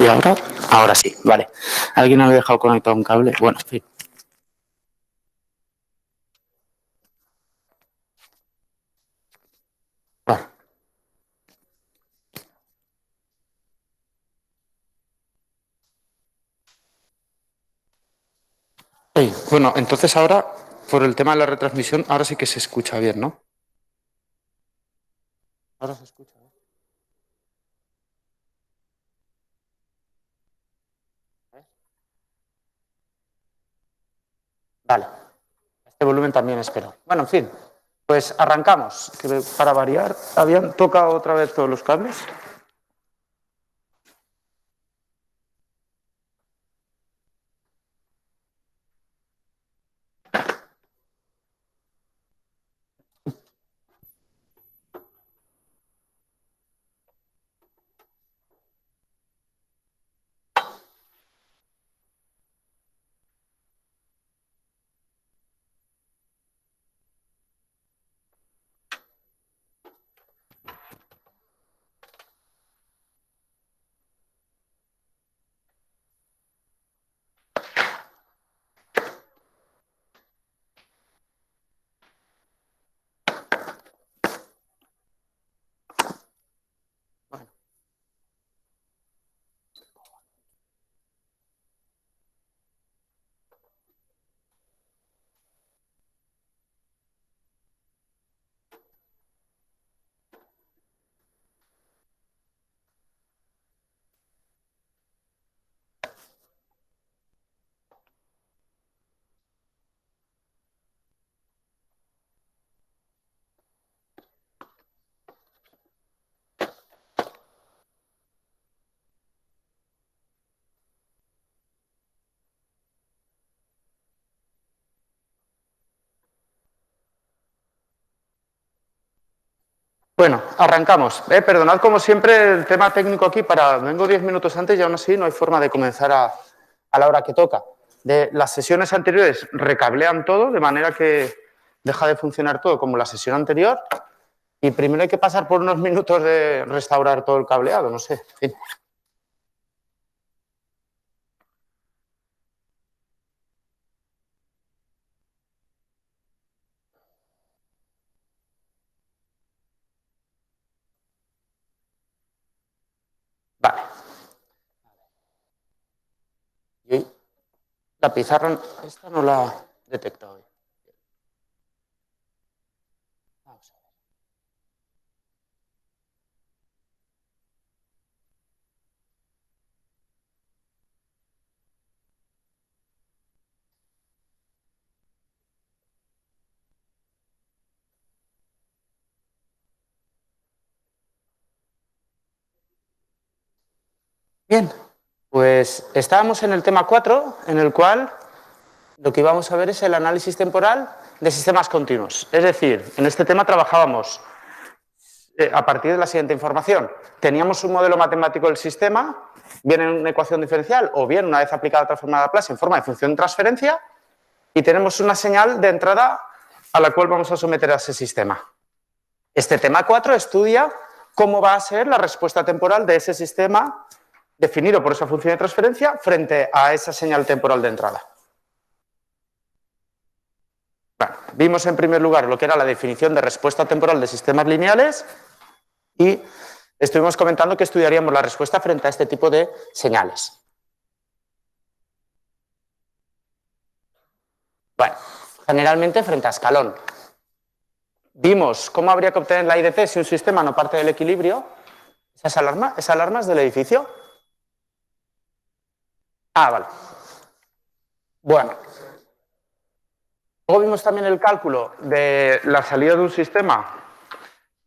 ahora? Ahora sí, vale. ¿Alguien había dejado conectado un cable? Bueno, en fin. Vale. Bueno, entonces ahora, por el tema de la retransmisión, ahora sí que se escucha bien, ¿no? Ahora se escucha bien. Vale. Este volumen también espero. Bueno, en fin. Pues arrancamos. Que para variar, ¿habían tocado otra vez todos los cables? Bueno, arrancamos. Perdonad como siempre el tema técnico aquí vengo 10 minutos antes y aún así no hay forma de comenzar a la hora que toca. De las sesiones anteriores recablean todo de manera que deja de funcionar todo como la sesión anterior y primero hay que pasar por unos minutos de restaurar todo el cableado, no sé. En fin. Vale. Y la pizarra esta no la he detectado hoy. Vamos a ver. Bien, pues estábamos en el tema 4, en el cual lo que íbamos a ver es el análisis temporal de sistemas continuos. Es decir, en este tema trabajábamos a partir de la siguiente información. Teníamos un modelo matemático del sistema, bien en una ecuación diferencial o bien una vez aplicada la transformada de Laplace en forma de función de transferencia y tenemos una señal de entrada a la cual vamos a someter a ese sistema. Este tema 4 estudia cómo va a ser la respuesta temporal de ese sistema definido por esa función de transferencia frente a esa señal temporal de entrada. Bueno, vimos en primer lugar lo que era la definición de respuesta temporal de sistemas lineales y estuvimos comentando que estudiaríamos la respuesta frente a este tipo de señales. Bueno, generalmente frente a escalón. Vimos cómo habría que obtener la IDT si un sistema no parte del equilibrio. ¿Esa alarma es del edificio? Ah, vale. Bueno. Luego vimos también el cálculo de la salida de un sistema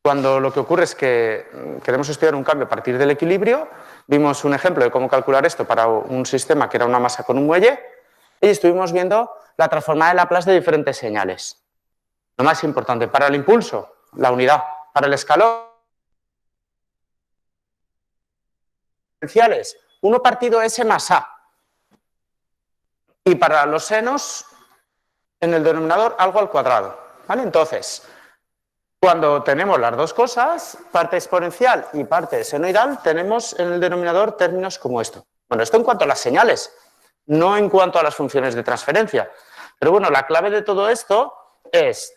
cuando lo que ocurre es que queremos estudiar un cambio a partir del equilibrio. Vimos un ejemplo de cómo calcular esto para un sistema que era una masa con un muelle y estuvimos viendo la transformada de Laplace de diferentes señales. Lo más importante, para el impulso, la unidad, para el escalón, diferenciales, 1 partido S más A. Y para los senos, en el denominador, algo al cuadrado. ¿Vale? Entonces, cuando tenemos las dos cosas, parte exponencial y parte senoidal, tenemos en el denominador términos como esto. Bueno, esto en cuanto a las señales, no en cuanto a las funciones de transferencia. Pero bueno, la clave de todo esto es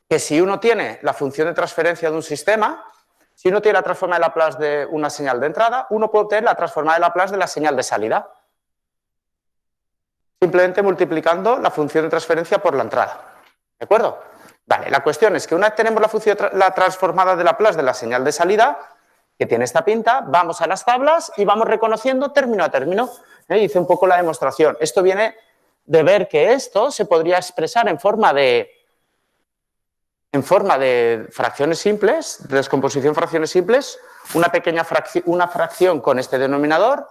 que si uno tiene la función de transferencia de un sistema, si uno tiene la transforma de Laplace de una señal de entrada, uno puede obtener la transforma de Laplace de la señal de salida. Simplemente multiplicando la función de transferencia por la entrada. ¿De acuerdo? Vale, la cuestión es que una vez tenemos la transformada de Laplace de la señal de salida, que tiene esta pinta, vamos a las tablas y vamos reconociendo término a término. Hice un poco la demostración. Esto viene de ver que esto se podría expresar en forma de fracciones simples, de descomposición fracciones simples, una fracción con este denominador,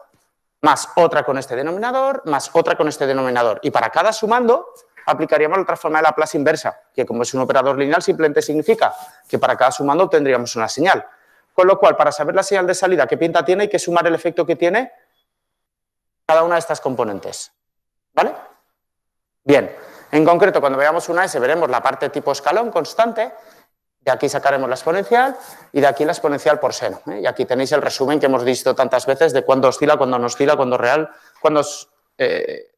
más otra con este denominador, más otra con este denominador. Y para cada sumando aplicaríamos la transforma de Laplace inversa, que como es un operador lineal simplemente significa que para cada sumando obtendríamos una señal. Con lo cual, para saber la señal de salida qué pinta tiene, hay que sumar el efecto que tiene cada una de estas componentes. ¿Vale? Bien, en concreto, cuando veamos una S, veremos la parte tipo escalón constante, de aquí sacaremos la exponencial y de aquí la exponencial por seno. Y aquí tenéis el resumen que hemos visto tantas veces de cuándo oscila, cuándo no oscila, cuándo es real, cuándo es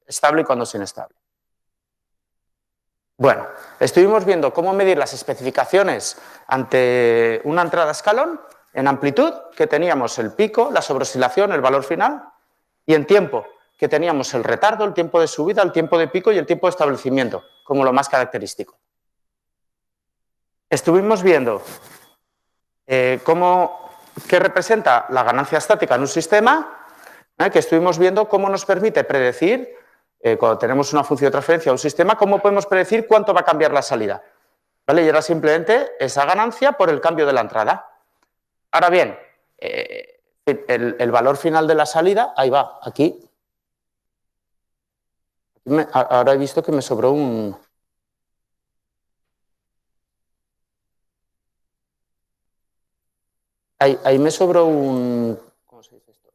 estable y cuándo es inestable. Bueno, estuvimos viendo cómo medir las especificaciones ante una entrada a escalón en amplitud, que teníamos el pico, la sobreoscilación, el valor final, y en tiempo, que teníamos el retardo, el tiempo de subida, el tiempo de pico y el tiempo de establecimiento, como lo más característico. Estuvimos viendo qué representa la ganancia estática en un sistema, que estuvimos viendo cómo nos permite predecir, cuando tenemos una función de transferencia a un sistema, cómo podemos predecir cuánto va a cambiar la salida. ¿Vale? Y era simplemente esa ganancia por el cambio de la entrada. Ahora bien, el valor final de la salida, ahí va, aquí. Ahora he visto que me sobró un... Ahí me sobró un... ¿Cómo se dice esto?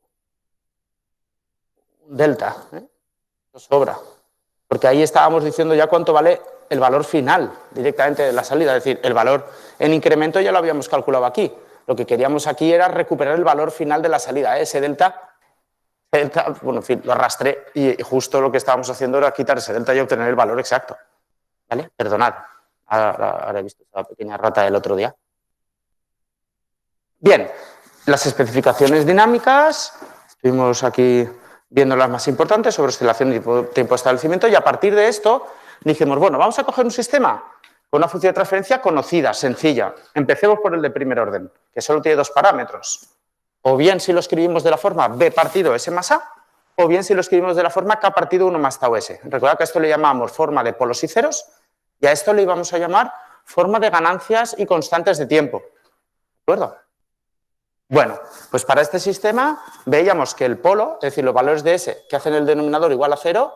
Un delta, nos sobra. Porque ahí estábamos diciendo ya cuánto vale el valor final directamente de la salida. Es decir, el valor en incremento ya lo habíamos calculado aquí. Lo que queríamos aquí era recuperar el valor final de la salida. Ese delta, bueno, en fin, lo arrastré y justo lo que estábamos haciendo era quitar ese delta y obtener el valor exacto. ¿Vale? Perdonad, ahora he visto esa pequeña rata del otro día. Bien, las especificaciones dinámicas, estuvimos aquí viendo las más importantes sobre oscilación y tiempo de establecimiento, y a partir de esto dijimos, bueno, vamos a coger un sistema con una función de transferencia conocida, sencilla. Empecemos por el de primer orden, que solo tiene dos parámetros. O bien si lo escribimos de la forma B partido S más A, o bien si lo escribimos de la forma K partido 1 más tau S. Recuerda que a esto le llamamos forma de polos y ceros, y a esto le íbamos a llamar forma de ganancias y constantes de tiempo. ¿De acuerdo? Bueno, pues para este sistema veíamos que el polo, es decir, los valores de S que hacen el denominador igual a 0,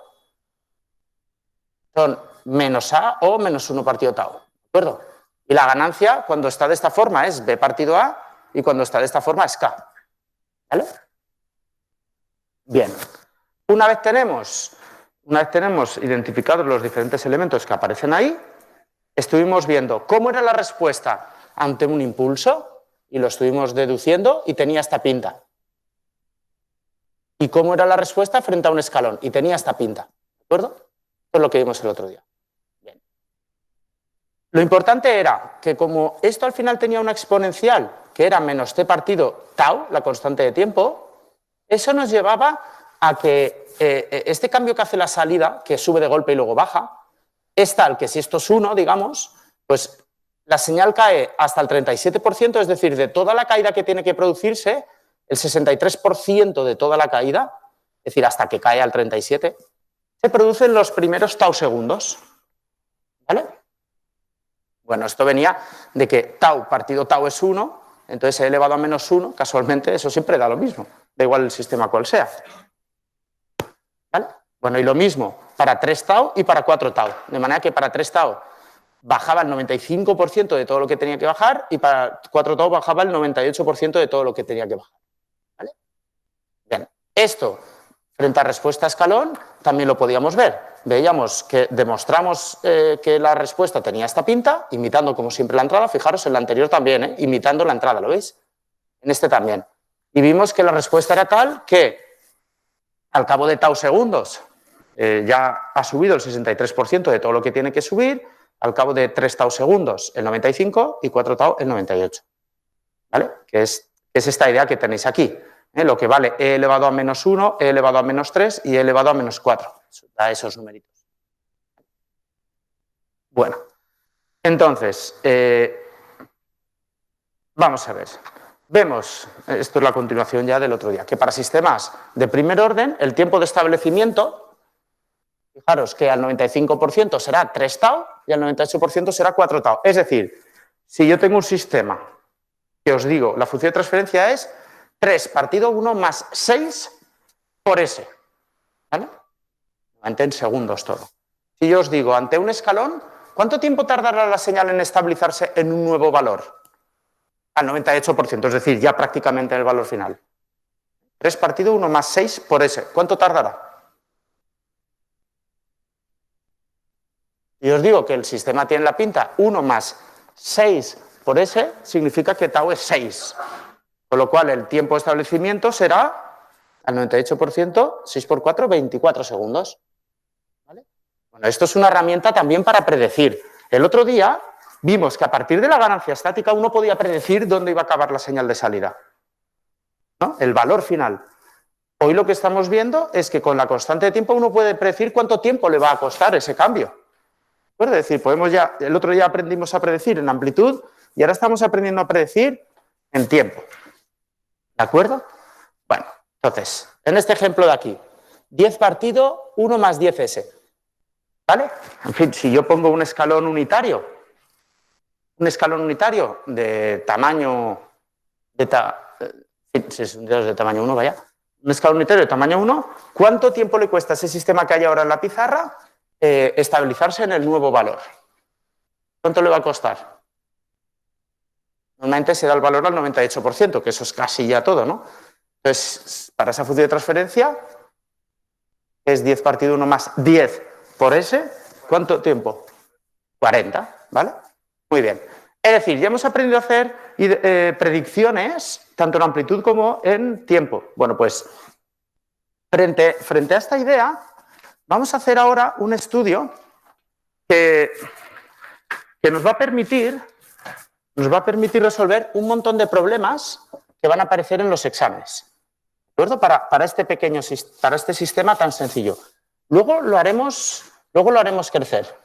son menos A o menos 1 partido tau. ¿De acuerdo? Y la ganancia cuando está de esta forma es B partido A y cuando está de esta forma es K. ¿Vale? Bien. Una vez tenemos identificados los diferentes elementos que aparecen ahí, estuvimos viendo cómo era la respuesta ante un impulso y lo estuvimos deduciendo y tenía esta pinta. Y cómo era la respuesta frente a un escalón y tenía esta pinta. ¿De acuerdo? Esto es lo que vimos el otro día. Bien. Lo importante era que como esto al final tenía una exponencial que era menos t partido tau, la constante de tiempo, eso nos llevaba a que este cambio que hace la salida, que sube de golpe y luego baja, es tal que si esto es 1, digamos, pues la señal cae hasta el 37%, es decir, de toda la caída que tiene que producirse, el 63% de toda la caída, es decir, hasta que cae al 37%, se producen los primeros tau segundos. ¿Vale? Bueno, esto venía de que tau partido tau es 1, entonces he elevado a menos 1, casualmente eso siempre da lo mismo, da igual el sistema cual sea. ¿Vale? Bueno, y lo mismo para 3 tau y para 4 tau, de manera que para 3 tau bajaba el 95% de todo lo que tenía que bajar y para 4 tau bajaba el 98% de todo lo que tenía que bajar. ¿Vale? Bien, esto frente a respuesta a escalón también lo podíamos ver. Veíamos que demostramos que la respuesta tenía esta pinta, imitando como siempre la entrada. Fijaros, en la anterior también, imitando la entrada, ¿lo veis? En este también. Y vimos que la respuesta era tal que al cabo de tau segundos ya ha subido el 63% de todo lo que tiene que subir, al cabo de 3 tau segundos el 95 y 4 tau el 98. ¿Vale? Que es esta idea que tenéis aquí. Lo que vale e elevado a menos 1, e elevado a menos 3 y e elevado a menos 4. Da esos numeritos. Bueno, entonces, vamos a ver. Vemos, esto es la continuación ya del otro día, que para sistemas de primer orden, el tiempo de establecimiento, fijaros que al 95% será 3 tau y al 98% será 4 tau. Es decir, si yo tengo un sistema que os digo, la función de transferencia es 3 partido 1 más 6 por S. ¿Vale? En segundos todo. Si yo os digo, ante un escalón, ¿cuánto tiempo tardará la señal en estabilizarse en un nuevo valor? Al 98%, es decir, ya prácticamente en el valor final. 3 partido 1 más 6 por S. ¿Cuánto tardará? Y os digo que el sistema tiene la pinta 1 más 6 por S, significa que tau es 6. Con lo cual, el tiempo de establecimiento será, al 98%, 6 por 4, 24 segundos. ¿Vale? Bueno, esto es una herramienta también para predecir. El otro día vimos que a partir de la ganancia estática uno podía predecir dónde iba a acabar la señal de salida, ¿no? El valor final. Hoy lo que estamos viendo es que con la constante de tiempo uno puede predecir cuánto tiempo le va a costar ese cambio. Es decir, el otro día aprendimos a predecir en amplitud y ahora estamos aprendiendo a predecir en tiempo. ¿De acuerdo? Bueno, entonces, en este ejemplo de aquí, 10 partido 1 más 10S. ¿Vale? En fin, si yo pongo un escalón unitario de tamaño, de tamaño 1, vaya, un escalón unitario de tamaño 1, ¿cuánto tiempo le cuesta a ese sistema que hay ahora en la pizarra estabilizarse en el nuevo valor? ¿Cuánto le va a costar? Normalmente se da el valor al 98%, que eso es casi ya todo, ¿no? Entonces, para esa función de transferencia, es 10 partido 1 más 10 por S. ¿Cuánto tiempo? 40, ¿vale? Muy bien. Es decir, ya hemos aprendido a hacer predicciones, tanto en amplitud como en tiempo. Bueno, pues, frente a esta idea, vamos a hacer ahora un estudio que nos va a permitir resolver un montón de problemas que van a aparecer en los exámenes. ¿De acuerdo? Para este sistema tan sencillo. Luego lo haremos crecer.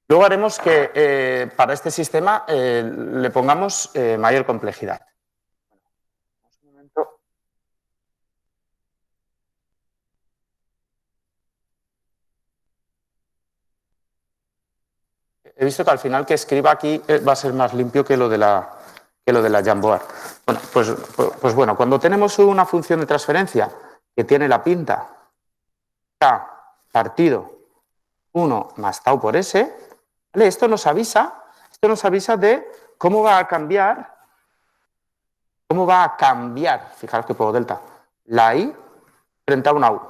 Luego haremos que para este sistema le pongamos mayor complejidad. Un momento. He visto que al final que escriba aquí va a ser más limpio que lo de la Jamboard. Bueno, pues bueno, cuando tenemos una función de transferencia que tiene la pinta K partido 1 más tau por S, ¿vale? Esto nos avisa de cómo va a cambiar, fijaros que pongo delta, la I frente a una U.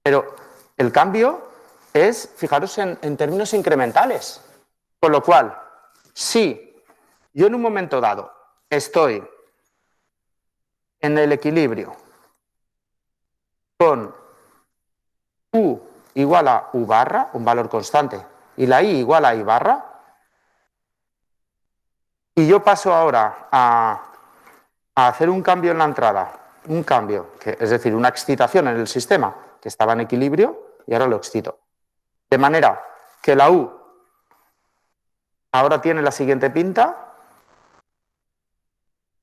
Pero el cambio es, fijaros, en términos incrementales. Con lo cual, si yo en un momento dado estoy en el equilibrio con U igual a U barra, un valor constante, y la I igual a I barra, y yo paso ahora a hacer un cambio en la entrada, es decir, una excitación en el sistema que estaba en equilibrio y ahora lo excito. De manera que la U ahora tiene la siguiente pinta,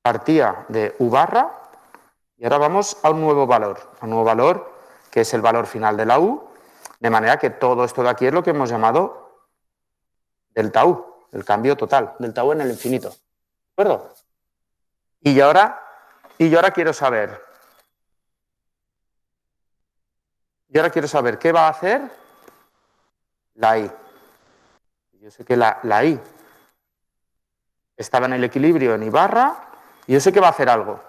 partía de U barra, y ahora vamos a un nuevo valor que es el valor final de la U, de manera que todo esto de aquí es lo que hemos llamado delta U, el cambio total, delta U en el infinito. ¿De acuerdo? Y yo ahora quiero saber qué va a hacer la I. Yo sé que la I estaba en el equilibrio en I barra, y yo sé que va a hacer algo.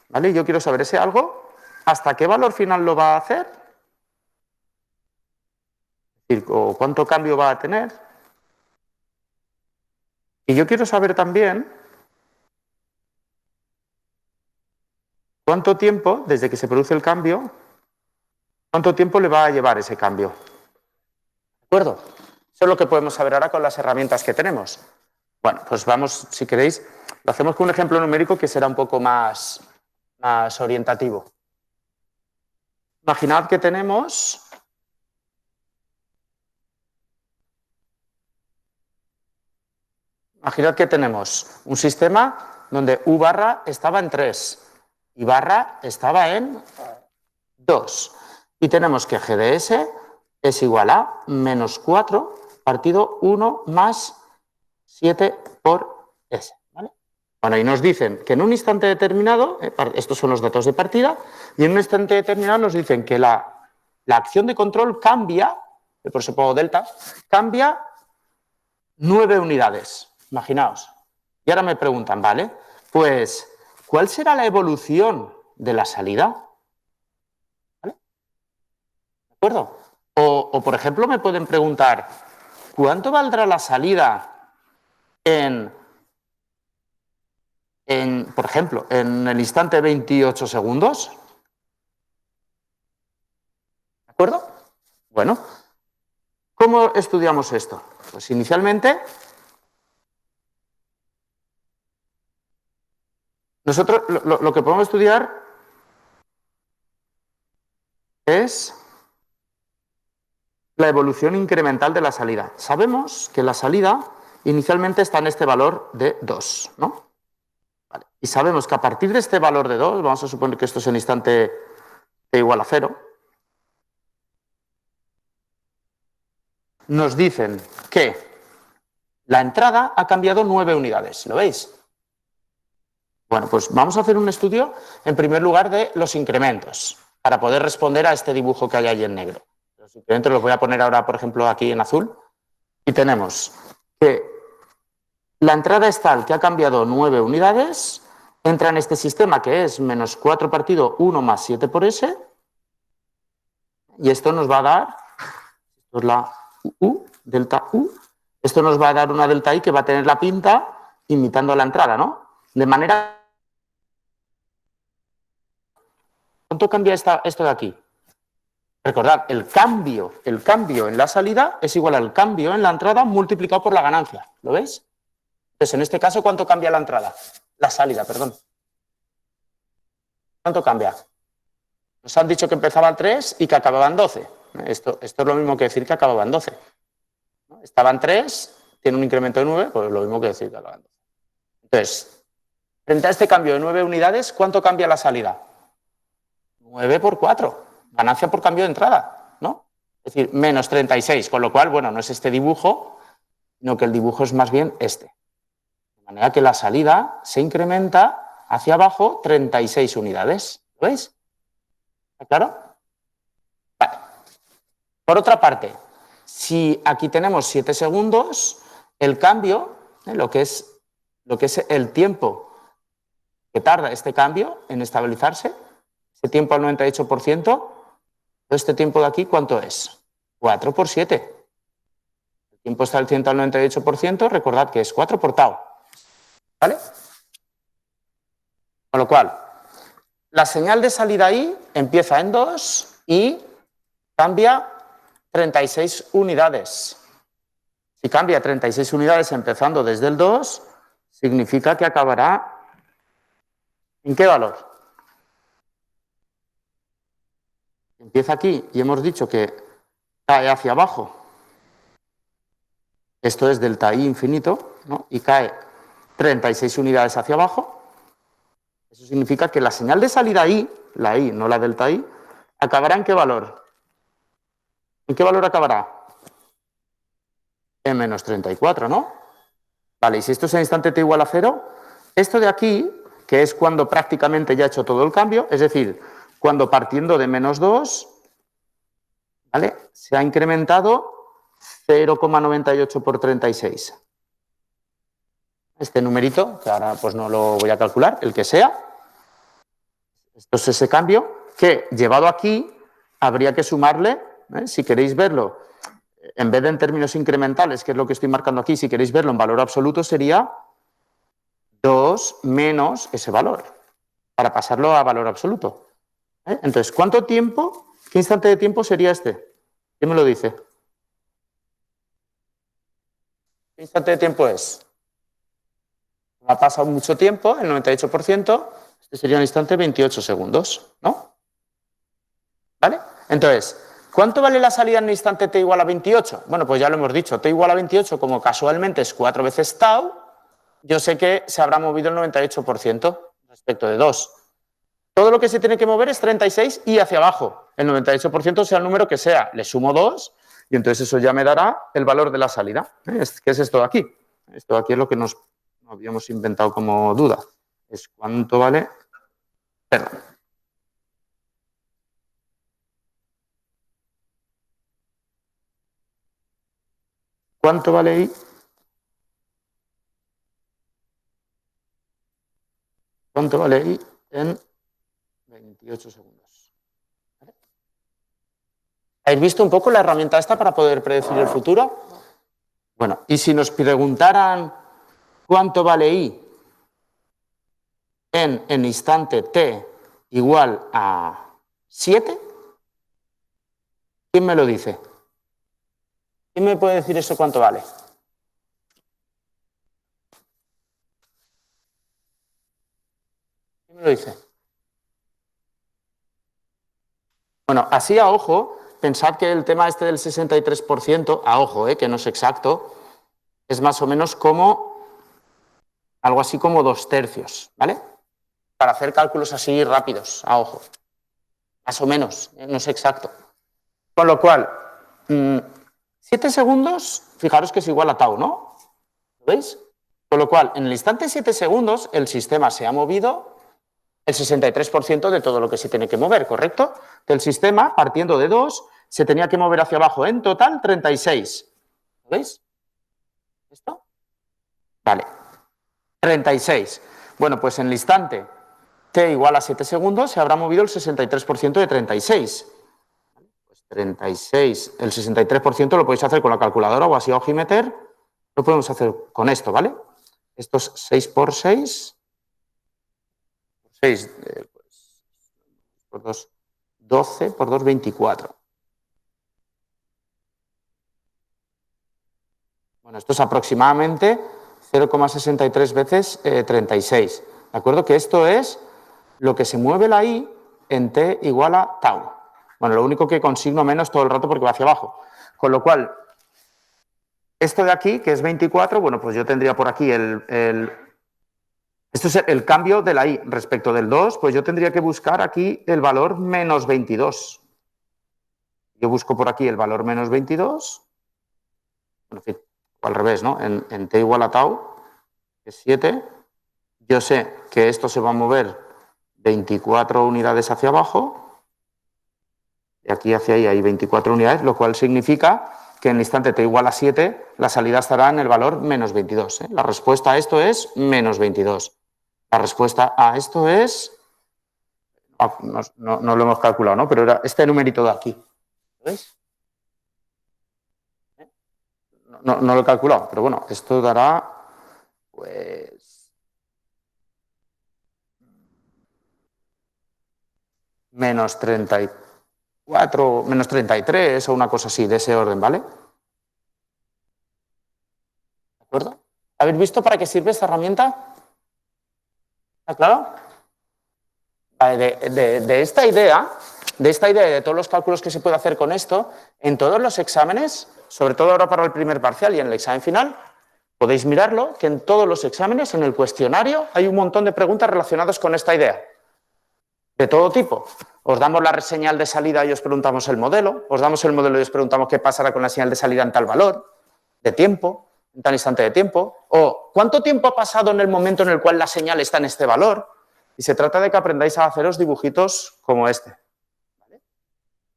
¿Vale? Yo quiero saber ese algo, ¿hasta qué valor final lo va a hacer? Es decir, o cuánto cambio va a tener. Y yo quiero saber también ¿cuánto tiempo, desde que se produce el cambio, cuánto tiempo le va a llevar ese cambio? ¿De acuerdo? Eso es lo que podemos saber ahora con las herramientas que tenemos. Bueno, pues vamos, si queréis, lo hacemos con un ejemplo numérico que será un poco más orientativo. Imaginad que tenemos un sistema donde U barra estaba en 3 y barra estaba en 2. Y tenemos que G de S es igual a menos 4 partido 1 más 7 por S. ¿Vale? Bueno, y nos dicen que en un instante determinado, estos son los datos de partida, y en un instante determinado nos dicen que la acción de control cambia, por eso pongo delta, cambia 9 unidades. Imaginaos. Y ahora me preguntan, ¿vale? Pues, ¿cuál será la evolución de la salida? ¿Vale? ¿De acuerdo? O, por ejemplo, me pueden preguntar, ¿cuánto valdrá la salida por ejemplo, en el instante 28 segundos? ¿De acuerdo? Bueno, ¿cómo estudiamos esto? Pues inicialmente, nosotros lo que podemos estudiar es la evolución incremental de la salida. Sabemos que la salida inicialmente está en este valor de 2, ¿no? Vale. Y sabemos que a partir de este valor de 2, vamos a suponer que esto es en instante t igual a 0, nos dicen que la entrada ha cambiado 9 unidades. ¿Lo veis? Bueno, pues vamos a hacer un estudio, en primer lugar, de los incrementos, para poder responder a este dibujo que hay ahí en negro. Los incrementos los voy a poner ahora, por ejemplo, aquí en azul. Y tenemos que la entrada es tal que ha cambiado 9 unidades, entra en este sistema que es menos 4 partido 1 más 7 por S, y esto nos va a dar, esto es la U, delta U, esto nos va a dar una delta I que va a tener la pinta imitando la entrada, ¿no? De manera... ¿Cuánto cambia esto de aquí? Recordad, el cambio en la salida es igual al cambio en la entrada multiplicado por la ganancia. ¿Lo veis? Entonces, en este caso, ¿cuánto cambia la entrada? La salida, perdón. ¿Cuánto cambia? Nos han dicho que empezaba en 3 y que acababa en 12. Esto es lo mismo que decir que acababa en 12. Estaba en 3, tiene un incremento de 9, pues lo mismo que decir que acababa en 12. Entonces, frente a este cambio de 9 unidades, ¿cuánto cambia la salida? 9 por 4. Ganancia por cambio de entrada, ¿no? Es decir, menos 36, con lo cual, bueno, no es este dibujo, sino que el dibujo es más bien este. De manera que la salida se incrementa hacia abajo 36 unidades. ¿Lo veis? ¿Está claro? Vale. Por otra parte, si aquí tenemos 7 segundos, el cambio, lo que es el tiempo que tarda este cambio en estabilizarse, ese tiempo al 98%, este tiempo de aquí, ¿cuánto es? 4 por 7. El tiempo establecido al 98%, recordad que es 4 por tau. ¿Vale? Con lo cual, la señal de salida ahí empieza en 2 y cambia 36 unidades. Si cambia 36 unidades empezando desde el 2, significa que acabará ¿en qué valor? Empieza aquí y hemos dicho que cae hacia abajo. Esto es delta I infinito, ¿no? Y cae 36 unidades hacia abajo. Eso significa que la señal de salida I, la I, no la delta I, acabará ¿en qué valor? ¿En qué valor acabará? En menos 34, ¿no? Vale, y si esto es en instante t igual a 0, esto de aquí, que es cuando prácticamente ya ha hecho todo el cambio, es decir, cuando partiendo de menos 2, ¿vale? Se ha incrementado 0,98 por 36. Este numerito, que ahora pues no lo voy a calcular, el que sea, esto es ese cambio, que llevado aquí habría que sumarle, si queréis verlo, en vez de en términos incrementales, que es lo que estoy marcando aquí, si queréis verlo en valor absoluto, sería 2 menos ese valor. para pasarlo a valor absoluto. Entonces, ¿cuánto tiempo, qué instante de tiempo sería este? ¿Quién me lo dice? ¿Qué instante de tiempo es? Ha pasado mucho tiempo, el 98%, este sería un instante 28 segundos, ¿no? ¿Vale? Entonces, ¿cuánto vale la salida en un instante t igual a 28? Bueno, pues ya lo hemos dicho, t igual a 28, como casualmente es 4 veces tau, yo sé que se habrá movido el 98% respecto de 2. Todo lo que se tiene que mover es 36 y hacia abajo. El 98% sea el número que sea. Le sumo 2 y entonces eso ya me dará el valor de la salida. ¿Qué es esto de aquí? Esto de aquí es lo que nos habíamos inventado como duda. Es cuánto vale... Perdón. ¿Cuánto vale I? ¿Cuánto vale I en 28 segundos? ¿Vale? ¿Habéis visto un poco la herramienta esta para poder predecir el futuro? Bueno, y si nos preguntaran cuánto vale I en instante t igual a 7, ¿quién me lo dice? ¿Quién me puede decir eso cuánto vale? ¿Quién me lo dice? Bueno, así a ojo, pensad que el tema este del 63%, a ojo, que no es exacto, es más o menos como algo así como 2/3, ¿vale? Para hacer cálculos así rápidos, a ojo. Más o menos, no es exacto. Con lo cual, 7 segundos, fijaros que es igual a tau, ¿no? ¿Lo veis? Con lo cual, en el instante 7 segundos, el sistema se ha movido el 63% de todo lo que se tiene que mover, ¿correcto? Del sistema, partiendo de 2, se tenía que mover hacia abajo en total 36. ¿Lo veis? ¿Esto? Vale. 36. Bueno, pues en el instante t igual a 7 segundos se habrá movido el 63% de 36. Pues 36, el 63% lo podéis hacer con la calculadora o así a ojimeter, lo podemos hacer con esto, ¿vale? Esto es 6 por 6. 6 por 2, 12 por 2, 24. Bueno, esto es aproximadamente 0,63 veces 36. ¿De acuerdo? Que esto es lo que se mueve la I en t igual a tau. Bueno, lo único que consigno menos todo el rato porque va hacia abajo. Con lo cual, esto de aquí, que es 24, bueno, pues yo tendría por aquí esto es el cambio de la I respecto del 2, pues yo tendría que buscar aquí el valor menos 22. Yo busco por aquí el valor menos 22. Bueno, en fin, al revés, ¿no? En t igual a tau, que es 7, yo sé que esto se va a mover 24 unidades hacia abajo, de aquí hacia ahí hay 24 unidades, lo cual significa que en el instante t igual a 7, la salida estará en el valor menos 22. La respuesta a esto es menos 22. La respuesta a esto es... No lo hemos calculado, ¿no? Pero era este numerito de aquí. ¿Lo veis? No lo he calculado, pero bueno, esto dará, pues, menos 34, menos 33 o una cosa así, de ese orden, ¿vale? ¿De acuerdo? ¿Habéis visto para qué sirve esta herramienta? ¿Está claro? Vale, de esta idea y de todos los cálculos que se puede hacer con esto, en todos los exámenes, sobre todo ahora para el primer parcial y en el examen final, podéis mirarlo, que en todos los exámenes, en el cuestionario, hay un montón de preguntas relacionadas con esta idea. De todo tipo. Os damos la señal de salida y os preguntamos el modelo, os damos el modelo y os preguntamos qué pasará con la señal de salida en tal valor, de tiempo, en tal instante de tiempo, o cuánto tiempo ha pasado en el momento en el cual la señal está en este valor. Y se trata de que aprendáis a haceros dibujitos como este. ¿Vale?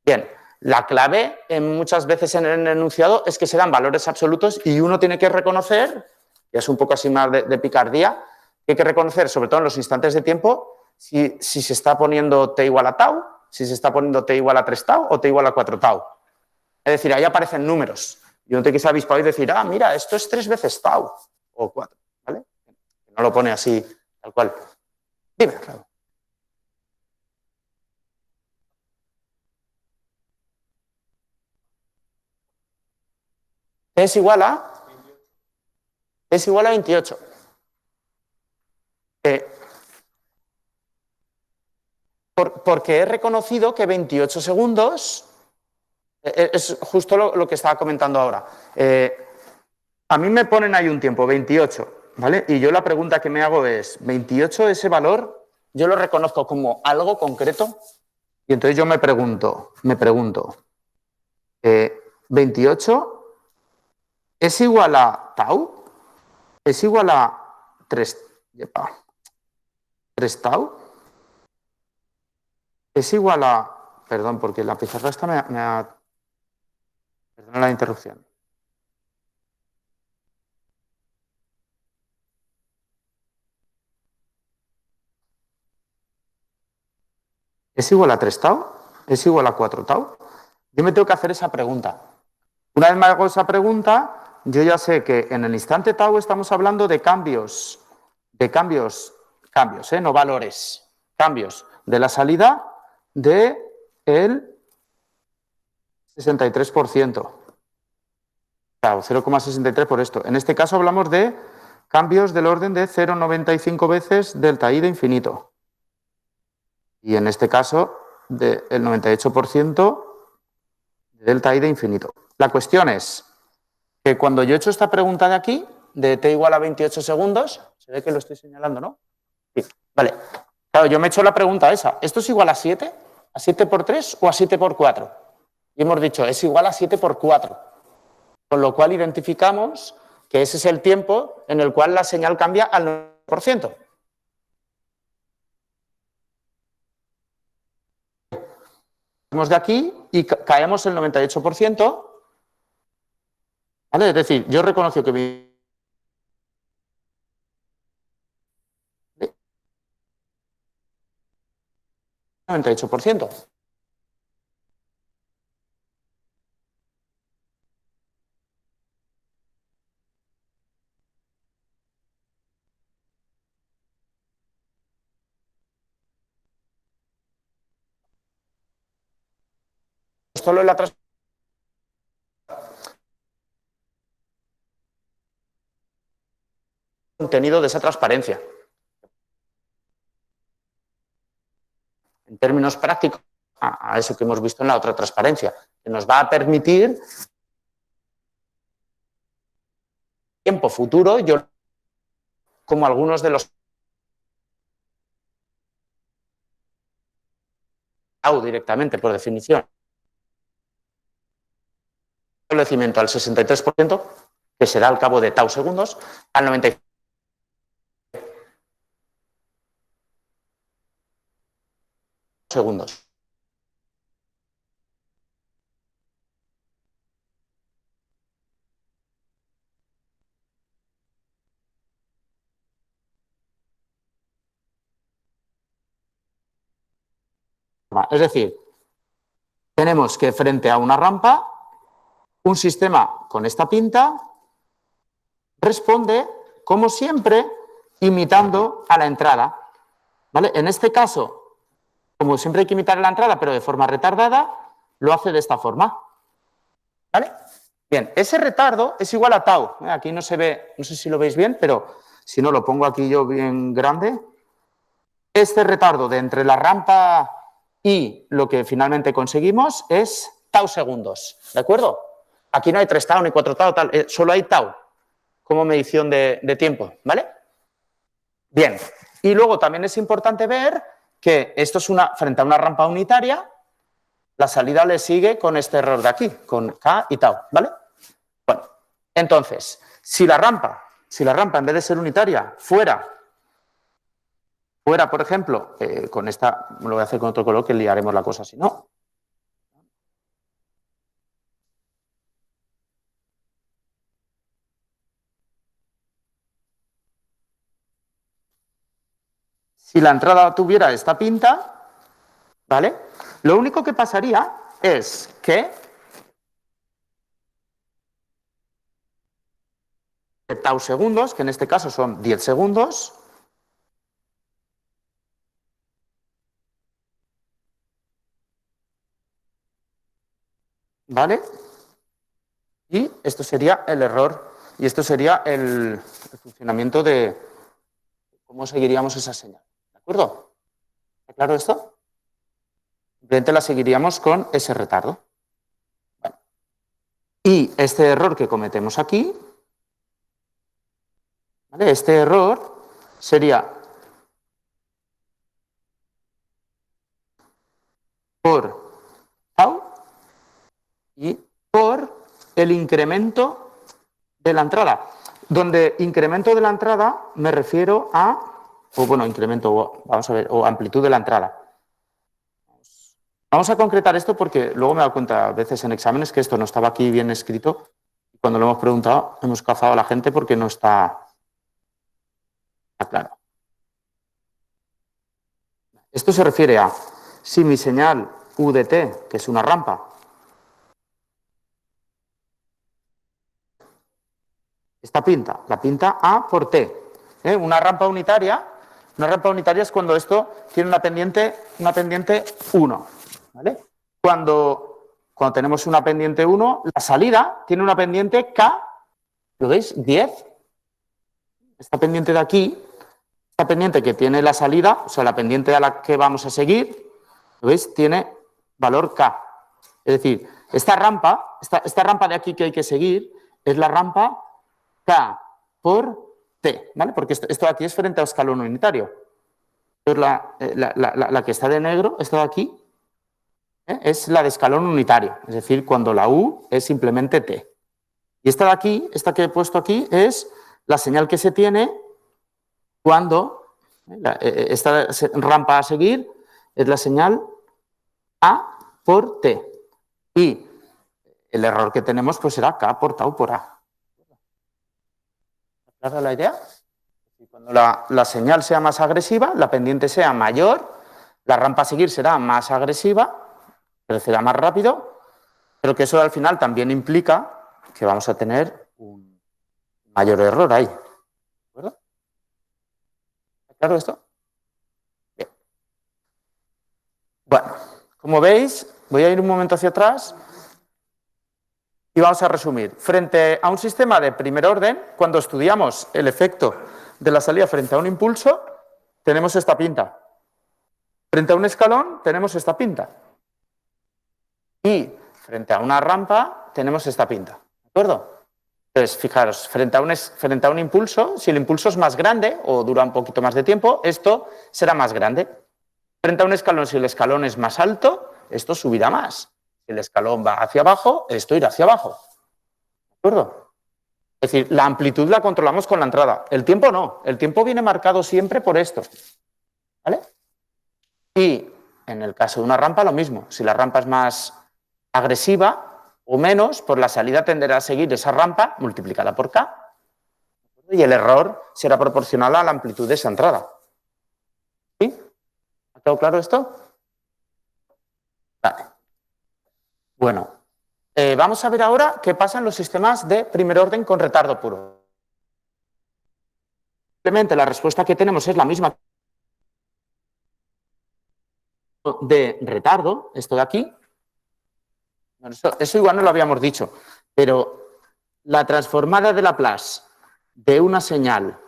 Bien, la clave muchas veces en el enunciado es que se dan valores absolutos y uno tiene que reconocer, y es un poco así más de picardía, que hay que reconocer, sobre todo en los instantes de tiempo, si se está poniendo t igual a tau, si se está poniendo t igual a 3 tau o t igual a 4 tau. Es decir, ahí aparecen números. Y uno tiene que ser avispado y decir, ah, mira, esto es 3 veces tau o 4, ¿vale? No lo pone así, tal cual. Dime, claro. es igual a 28. Porque he reconocido que 28 segundos es justo lo que estaba comentando ahora. A mí me ponen ahí un tiempo, 28, ¿vale? Y yo la pregunta que me hago es, ¿28 ese valor? Yo lo reconozco como algo concreto y entonces yo me pregunto, 28 es igual a tau, es igual a 3 tau, es igual a, perdón, porque la pizarra esta me ha, perdón la interrupción. ¿Es igual a 3 tau? ¿Es igual a 4 tau? Yo me tengo que hacer esa pregunta. Una vez me hago esa pregunta, yo ya sé que en el instante tau estamos hablando de cambios, no valores, cambios de la salida del 63%. Claro, 0,63 por esto. En este caso hablamos de cambios del orden de 0,95 veces delta I de infinito. Y en este caso, del 98% de delta I de infinito. La cuestión es que cuando yo he hecho esta pregunta de aquí, de t igual a 28 segundos, se ve que lo estoy señalando, ¿no? Sí. Vale. Claro, yo me he hecho la pregunta esa. ¿Esto es igual a 7? ¿A 7 por 3 o a 7 por 4? Y hemos dicho, es igual a 7 por 4. Con lo cual identificamos que ese es el tiempo en el cual la señal cambia al 9%. Vamos de aquí y caemos el 98%. ¿Vale? Es decir, yo reconozco que mi 98%. Solo en la contenido de esa transparencia. En términos prácticos, a eso que hemos visto en la otra transparencia, que nos va a permitir tiempo futuro, yo como algunos de los directamente por definición, establecimiento al 63%, que será al cabo de tau segundos, al 95%. Segundos. Es decir, tenemos que frente a una rampa, un sistema con esta pinta responde, como siempre, imitando a la entrada. ¿Vale? En este caso, como siempre hay que imitar a la entrada, pero de forma retardada, lo hace de esta forma. ¿Vale? Bien, ese retardo es igual a tau. Aquí no se ve, no sé si lo veis bien, pero si no lo pongo aquí yo bien grande. Este retardo de entre la rampa y lo que finalmente conseguimos es tau segundos. ¿De acuerdo? Aquí no hay 3 tau ni 4 tau, tal, solo hay tau como medición de tiempo. ¿Vale? Bien. Y luego también es importante ver que esto es frente a una rampa unitaria, la salida le sigue con este error de aquí, con K y tau, ¿vale? Bueno, entonces, si la rampa en vez de ser unitaria fuera, por ejemplo, con esta, lo voy a hacer con otro color que liaremos la cosa si no. Si la entrada tuviera esta pinta, ¿vale? Lo único que pasaría es que tau segundos, que en este caso son 10 segundos, ¿vale? Y esto sería el error, y esto sería el funcionamiento de cómo seguiríamos esa señal. ¿De acuerdo? ¿Está claro esto? Simplemente la seguiríamos con ese retardo. Bueno. Y este error que cometemos aquí, ¿vale? Este error sería por tau y por el incremento de la entrada. Donde incremento de la entrada me refiero a, o bueno, incremento, vamos a ver, o amplitud de la entrada. Vamos a concretar esto porque luego me he dado cuenta a veces en exámenes que esto no estaba aquí bien escrito. Cuando lo hemos preguntado, hemos cazado a la gente porque no está claro. Esto se refiere a si mi señal U de t, que es una rampa, esta pinta, la pinta A por t. Una rampa unitaria es cuando esto tiene una pendiente 1. ¿Vale? Cuando tenemos una pendiente 1, la salida tiene una pendiente K, ¿lo veis? 10. Esta pendiente de aquí, esta pendiente que tiene la salida, o sea, la pendiente a la que vamos a seguir, ¿lo veis? Tiene valor K. Es decir, esta rampa de aquí que hay que seguir es la rampa K por T, ¿vale? Porque esto de aquí es frente a escalón unitario. Entonces, la que está de negro, esta de aquí, es la de escalón unitario, es decir, cuando la U es simplemente T. Y esta de aquí, esta que he puesto aquí, es la señal que se tiene cuando esta rampa a seguir es la señal A por T. Y el error que tenemos pues será K por tau por A. ¿Clara la idea? Cuando la señal sea más agresiva, la pendiente sea mayor, la rampa a seguir será más agresiva, crecerá más rápido, pero que eso al final también implica que vamos a tener un mayor error ahí. ¿De acuerdo? ¿Está claro esto? Bien. Bueno, como veis, voy a ir un momento hacia atrás y vamos a resumir. Frente a un sistema de primer orden, cuando estudiamos el efecto de la salida frente a un impulso, tenemos esta pinta. Frente a un escalón, tenemos esta pinta. Y frente a una rampa, tenemos esta pinta. ¿De acuerdo? Entonces, fijaros, frente a un impulso, si el impulso es más grande o dura un poquito más de tiempo, esto será más grande. Frente a un escalón, si el escalón es más alto, esto subirá más. Si el escalón va hacia abajo, esto irá hacia abajo. ¿De acuerdo? Es decir, la amplitud la controlamos con la entrada. El tiempo no. El tiempo viene marcado siempre por esto. ¿Vale? Y en el caso de una rampa, lo mismo. Si la rampa es más agresiva o menos, pues la salida tenderá a seguir esa rampa multiplicada por K. Y el error será proporcional a la amplitud de esa entrada. ¿Sí? ¿Ha quedado claro esto? Vale. Bueno, vamos a ver ahora qué pasa en los sistemas de primer orden con retardo puro. Simplemente la respuesta que tenemos es la misma de retardo, esto de aquí. Bueno, eso igual no lo habíamos dicho, pero la transformada de Laplace de una señal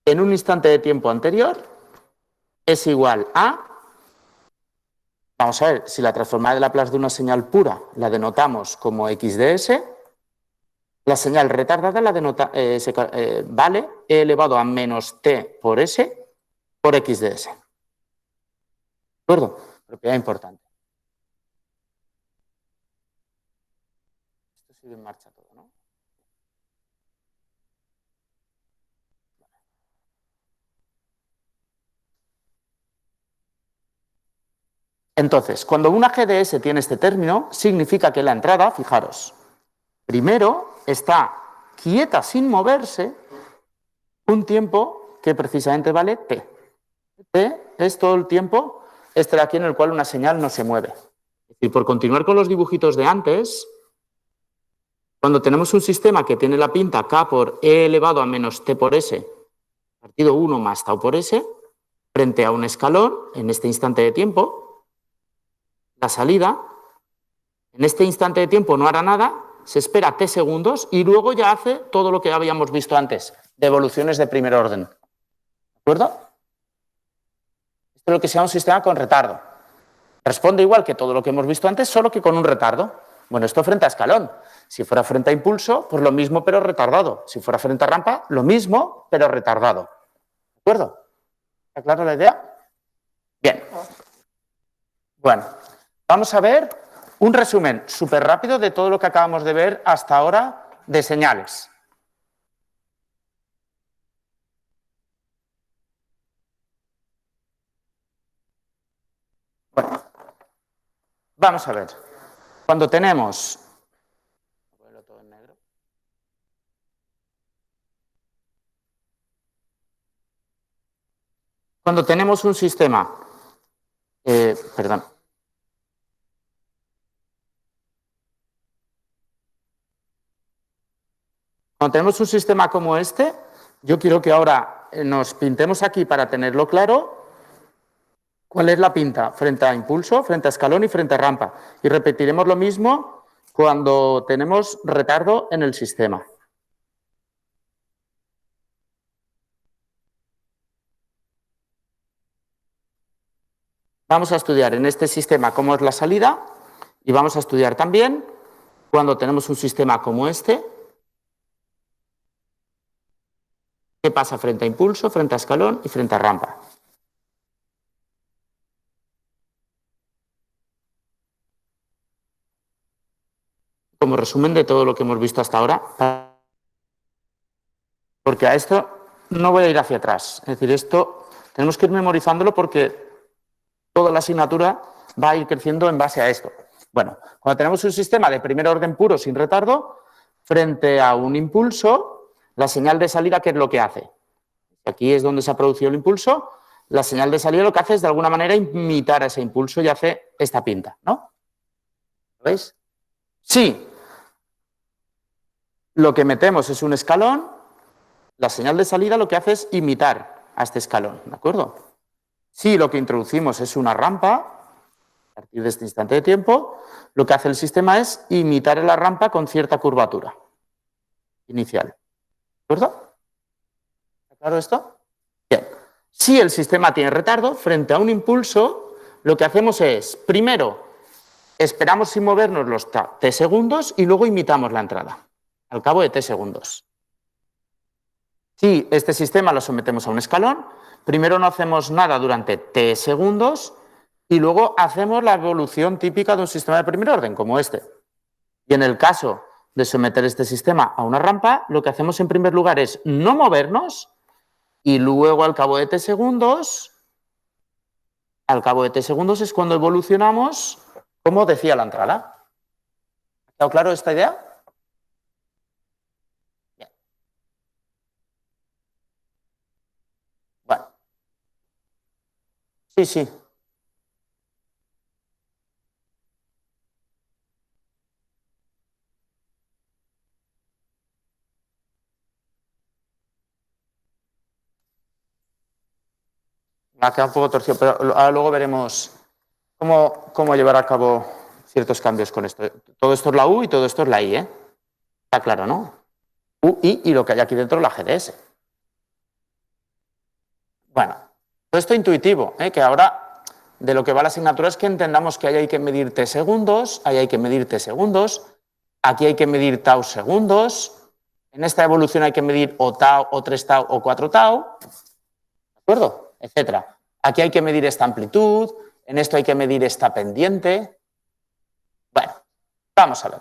en un instante de tiempo anterior es igual a... Vamos a ver, si la transformada de Laplace de una señal pura la denotamos como XDS, la señal retardada la denota, vale e elevado a menos t por s por XDS. ¿De acuerdo? Propiedad importante. Esto sigue en marcha todo, ¿no? Entonces, cuando una GDS tiene este término, significa que la entrada, fijaros, primero está quieta sin moverse un tiempo que precisamente vale t. T es todo el tiempo este de aquí en el cual una señal no se mueve. Y por continuar con los dibujitos de antes, cuando tenemos un sistema que tiene la pinta K por E elevado a menos T por S, partido 1 más tau por S, frente a un escalón, en este instante de tiempo, la salida, en este instante de tiempo no hará nada, se espera t segundos y luego ya hace todo lo que habíamos visto antes, de evoluciones de primer orden. ¿De acuerdo? Esto es lo que se llama un sistema con retardo. Responde igual que todo lo que hemos visto antes, solo que con un retardo. Bueno, esto frente a escalón. Si fuera frente a impulso, pues lo mismo pero retardado. Si fuera frente a rampa, lo mismo pero retardado. ¿De acuerdo? ¿Está clara la idea? Bien. Bueno, vamos a ver un resumen súper rápido de todo lo que acabamos de ver hasta ahora de señales. Bueno, vamos a ver. Cuando tenemos... Cuando tenemos un sistema... perdón. Cuando tenemos un sistema como este, yo quiero que ahora nos pintemos aquí para tenerlo claro cuál es la pinta frente a impulso, frente a escalón y frente a rampa. Y repetiremos lo mismo cuando tenemos retardo en el sistema. Vamos a estudiar en este sistema cómo es la salida y vamos a estudiar también cuando tenemos un sistema como este, qué pasa frente a impulso, frente a escalón y frente a rampa. Como resumen de todo lo que hemos visto hasta ahora, porque a esto no voy a ir hacia atrás. Es decir, esto tenemos que ir memorizándolo porque toda la asignatura va a ir creciendo en base a esto. Bueno, cuando tenemos un sistema de primer orden puro sin retardo, frente a un impulso, la señal de salida, ¿qué es lo que hace? Aquí es donde se ha producido el impulso. La señal de salida lo que hace es de alguna manera imitar a ese impulso y hace esta pinta, ¿no? ¿Lo veis? Sí. Lo que metemos es un escalón, la señal de salida lo que hace es imitar a este escalón, ¿de acuerdo? Si lo que introducimos es una rampa, a partir de este instante de tiempo, lo que hace el sistema es imitar a la rampa con cierta curvatura inicial. ¿De acuerdo? ¿Está claro esto? Bien. Si el sistema tiene retardo, frente a un impulso, lo que hacemos es, primero, esperamos sin movernos los t segundos y luego imitamos la entrada, al cabo de t segundos. Si este sistema lo sometemos a un escalón, primero no hacemos nada durante t segundos y luego hacemos la evolución típica de un sistema de primer orden, como este. Y en el caso de someter este sistema a una rampa, lo que hacemos en primer lugar es no movernos y luego al cabo de t segundos es cuando evolucionamos, como decía la entrada. ¿Ha quedado claro esta idea? Bien. Bueno. Sí, sí. Me ha quedado un poco torcido, pero ahora luego veremos cómo llevar a cabo ciertos cambios con esto. Todo esto es la U y todo esto es la I, ¿eh? Está claro, ¿no? U, I y lo que hay aquí dentro la GDS. Bueno, todo esto intuitivo, que ahora de lo que va la asignatura es que entendamos que ahí hay que medir t segundos, ahí hay que medir t segundos, aquí hay que medir tau segundos, en esta evolución hay que medir o tau, o 3 tau, o 4 tau, ¿de acuerdo? Etcétera. Aquí hay que medir esta amplitud, en esto hay que medir esta pendiente. Bueno, vamos a ver.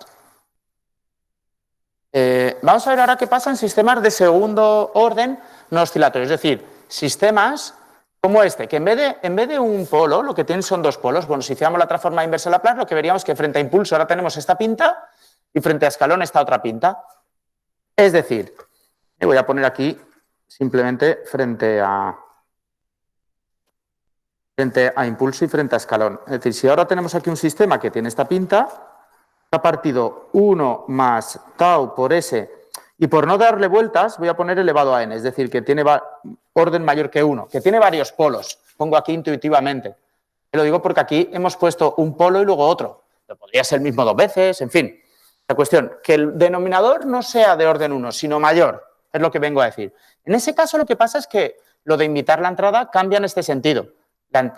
Vamos a ver ahora qué pasa en sistemas de segundo orden no oscilatorios, es decir, sistemas como este, que en vez de un polo, lo que tienen son dos polos. Bueno, si hiciéramos la transforma inversa de Laplace, lo que veríamos es que frente a impulso ahora tenemos esta pinta y frente a escalón esta otra pinta. Es decir, me voy a poner aquí simplemente frente a impulso y frente a escalón. Es decir, si ahora tenemos aquí un sistema que tiene esta pinta, ha partido 1 más tau por S, y por no darle vueltas voy a poner elevado a n, es decir, que tiene orden mayor que 1, que tiene varios polos, pongo aquí intuitivamente. Lo digo porque aquí hemos puesto un polo y luego otro, pero podría ser el mismo dos veces, en fin. La cuestión, que el denominador no sea de orden 1, sino mayor, es lo que vengo a decir. En ese caso lo que pasa es que lo de invitar la entrada cambia en este sentido.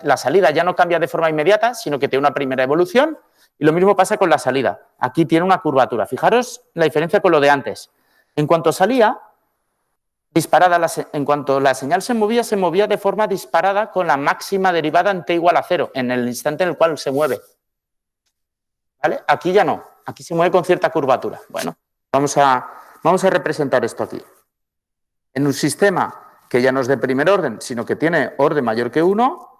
La salida ya no cambia de forma inmediata, sino que tiene una primera evolución y lo mismo pasa con la salida. Aquí tiene una curvatura. Fijaros la diferencia con lo de antes. En cuanto salía, en cuanto la señal se movía de forma disparada con la máxima derivada en t igual a 0, en el instante en el cual se mueve. ¿Vale? Aquí ya no, aquí se mueve con cierta curvatura. Bueno, vamos a representar esto aquí. En un sistema que ya no es de primer orden, sino que tiene orden mayor que 1,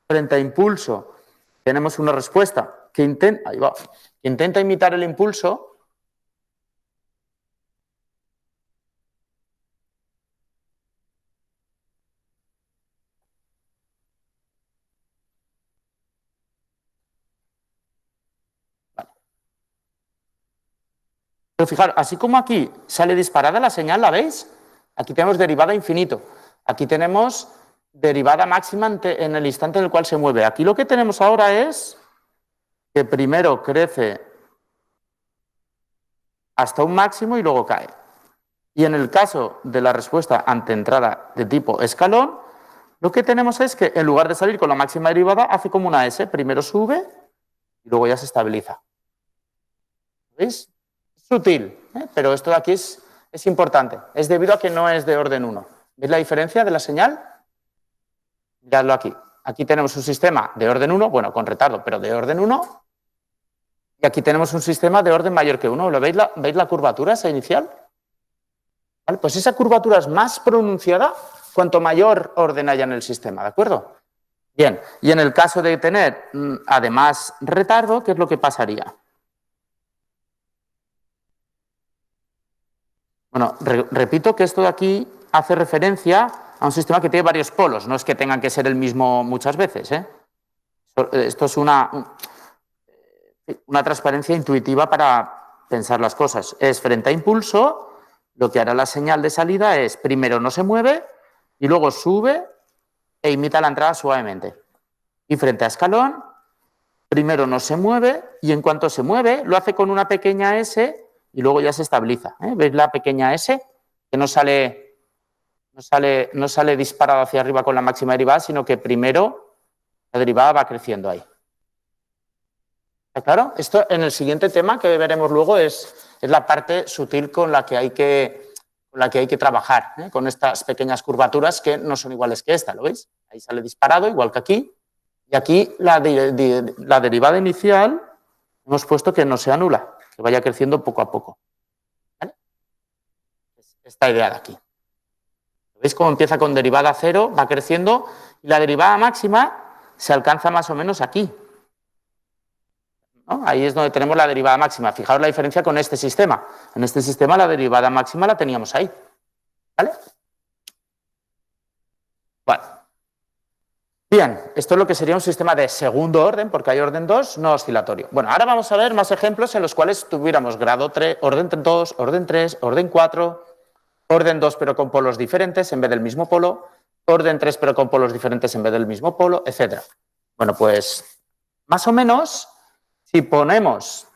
frente a impulso tenemos una respuesta que intenta imitar el impulso. Pero fijaros, así como aquí sale disparada la señal, ¿la veis? Aquí tenemos derivada infinito. Aquí tenemos derivada máxima en el instante en el cual se mueve. Aquí lo que tenemos ahora es que primero crece hasta un máximo y luego cae. Y en el caso de la respuesta ante entrada de tipo escalón, lo que tenemos es que en lugar de salir con la máxima derivada, hace como una S. Primero sube y luego ya se estabiliza. ¿Veis? Sutil, pero esto de aquí es importante. Es debido a que no es de orden 1. ¿Veis la diferencia de la señal? Miradlo aquí. Aquí tenemos un sistema de orden 1, bueno, con retardo, pero de orden 1. Y aquí tenemos un sistema de orden mayor que 1. ¿Veis la curvatura esa inicial? ¿Vale? Pues esa curvatura es más pronunciada cuanto mayor orden haya en el sistema, ¿de acuerdo? Bien, y en el caso de tener además retardo, ¿qué es lo que pasaría? Bueno, repito que esto de aquí hace referencia a un sistema que tiene varios polos, no es que tengan que ser el mismo muchas veces. Esto es una transparencia intuitiva para pensar las cosas. Es frente a impulso, lo que hará la señal de salida es primero no se mueve y luego sube e imita la entrada suavemente. Y frente a escalón, primero no se mueve y en cuanto se mueve lo hace con una pequeña S y luego ya se estabiliza. ¿Veis la pequeña S? Que no sale disparada hacia arriba con la máxima derivada, sino que primero la derivada va creciendo ahí. ¿Está claro? Esto en el siguiente tema que veremos luego es la parte sutil con la que hay que trabajar, con estas pequeñas curvaturas que no son iguales que esta, ¿lo veis? Ahí sale disparado, igual que aquí. Y aquí la derivada inicial hemos puesto que no sea nula, que vaya creciendo poco a poco. ¿Vale? Esta idea de aquí. ¿Veis cómo empieza con derivada 0, va creciendo y la derivada máxima se alcanza más o menos aquí? ¿No? Ahí es donde tenemos la derivada máxima. Fijaos la diferencia con este sistema. En este sistema la derivada máxima la teníamos ahí. ¿Vale? Bueno. Bien, esto es lo que sería un sistema de segundo orden, porque hay orden 2 no oscilatorio. Bueno, ahora vamos a ver más ejemplos en los cuales tuviéramos grado 3, orden 2, orden 3, orden 4, orden 2 pero con polos diferentes en vez del mismo polo, orden 3 pero con polos diferentes en vez del mismo polo, etc. Bueno, pues más o menos, si ponemos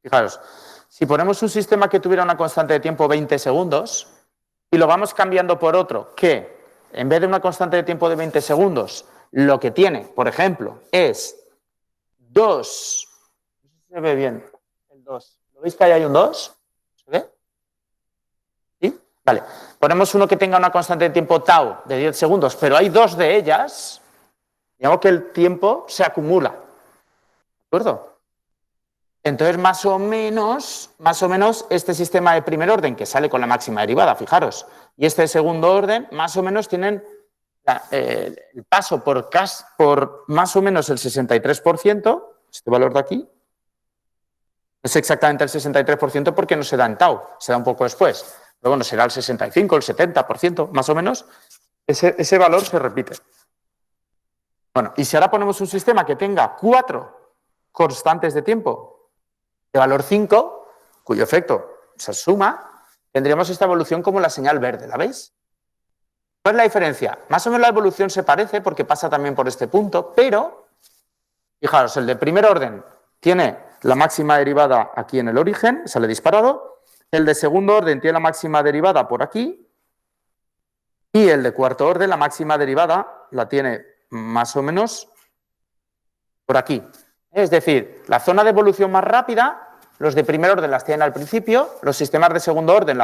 fijaros, si ponemos un sistema que tuviera una constante de tiempo 20 segundos y lo vamos cambiando por otro que, en vez de una constante de tiempo de 20 segundos, lo que tiene, por ejemplo, es 2. No sé si se ve bien el 2. ¿Lo veis que ahí hay un 2? ¿Se ve? ¿Sí? Vale. Ponemos uno que tenga una constante de tiempo tau de 10 segundos, pero hay 2 de ellas, digamos que el tiempo se acumula. ¿De acuerdo? Entonces, más o menos, este sistema de primer orden, que sale con la máxima derivada, fijaros, y este de segundo orden, más o menos tienen el paso por más o menos el 63%, este valor de aquí, es exactamente el 63% porque no se da en tau, se da un poco después. Pero bueno, será el 65, el 70%, más o menos, ese valor se repite. Bueno, y si ahora ponemos un sistema que tenga 4 constantes de tiempo, de valor 5, cuyo efecto se suma, tendríamos esta evolución como la señal verde, ¿la veis? ¿Cuál es la diferencia? Más o menos la evolución se parece porque pasa también por este punto, pero, fijaros, el de primer orden tiene la máxima derivada aquí en el origen, sale disparado, el de segundo orden tiene la máxima derivada por aquí, y el de cuarto orden, la máxima derivada, la tiene más o menos por aquí. Es decir, la zona de evolución más rápida, los de primer orden las tienen al principio, los sistemas de segundo orden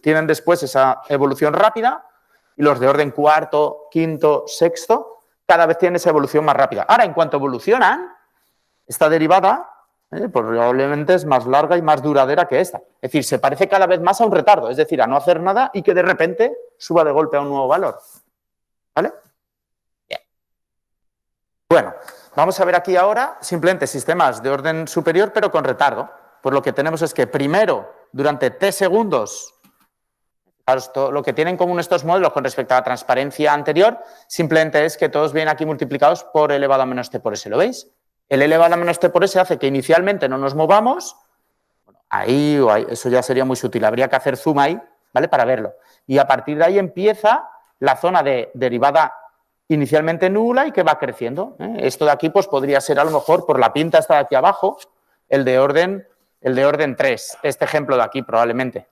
tienen después esa evolución rápida, y los de orden cuarto, quinto, sexto, cada vez tienen esa evolución más rápida. Ahora, en cuanto evolucionan, esta derivada probablemente es más larga y más duradera que esta. Es decir, se parece cada vez más a un retardo, es decir, a no hacer nada y que de repente suba de golpe a un nuevo valor. ¿Vale? Bien. Bueno, vamos a ver aquí ahora simplemente sistemas de orden superior, pero con retardo. Pues lo que tenemos es que primero, durante t segundos, lo que tienen en común estos modelos con respecto a la transparencia anterior, simplemente es que todos vienen aquí multiplicados por elevado a menos t por s, ¿lo veis? El elevado a menos t por s hace que inicialmente no nos movamos, bueno, ahí o ahí, eso ya sería muy sutil, habría que hacer zoom ahí, ¿vale? Para verlo. Y a partir de ahí empieza la zona de derivada inicialmente nula y que va creciendo. Esto de aquí pues podría ser a lo mejor por la pinta esta de aquí abajo, el de orden 3, este ejemplo de aquí probablemente,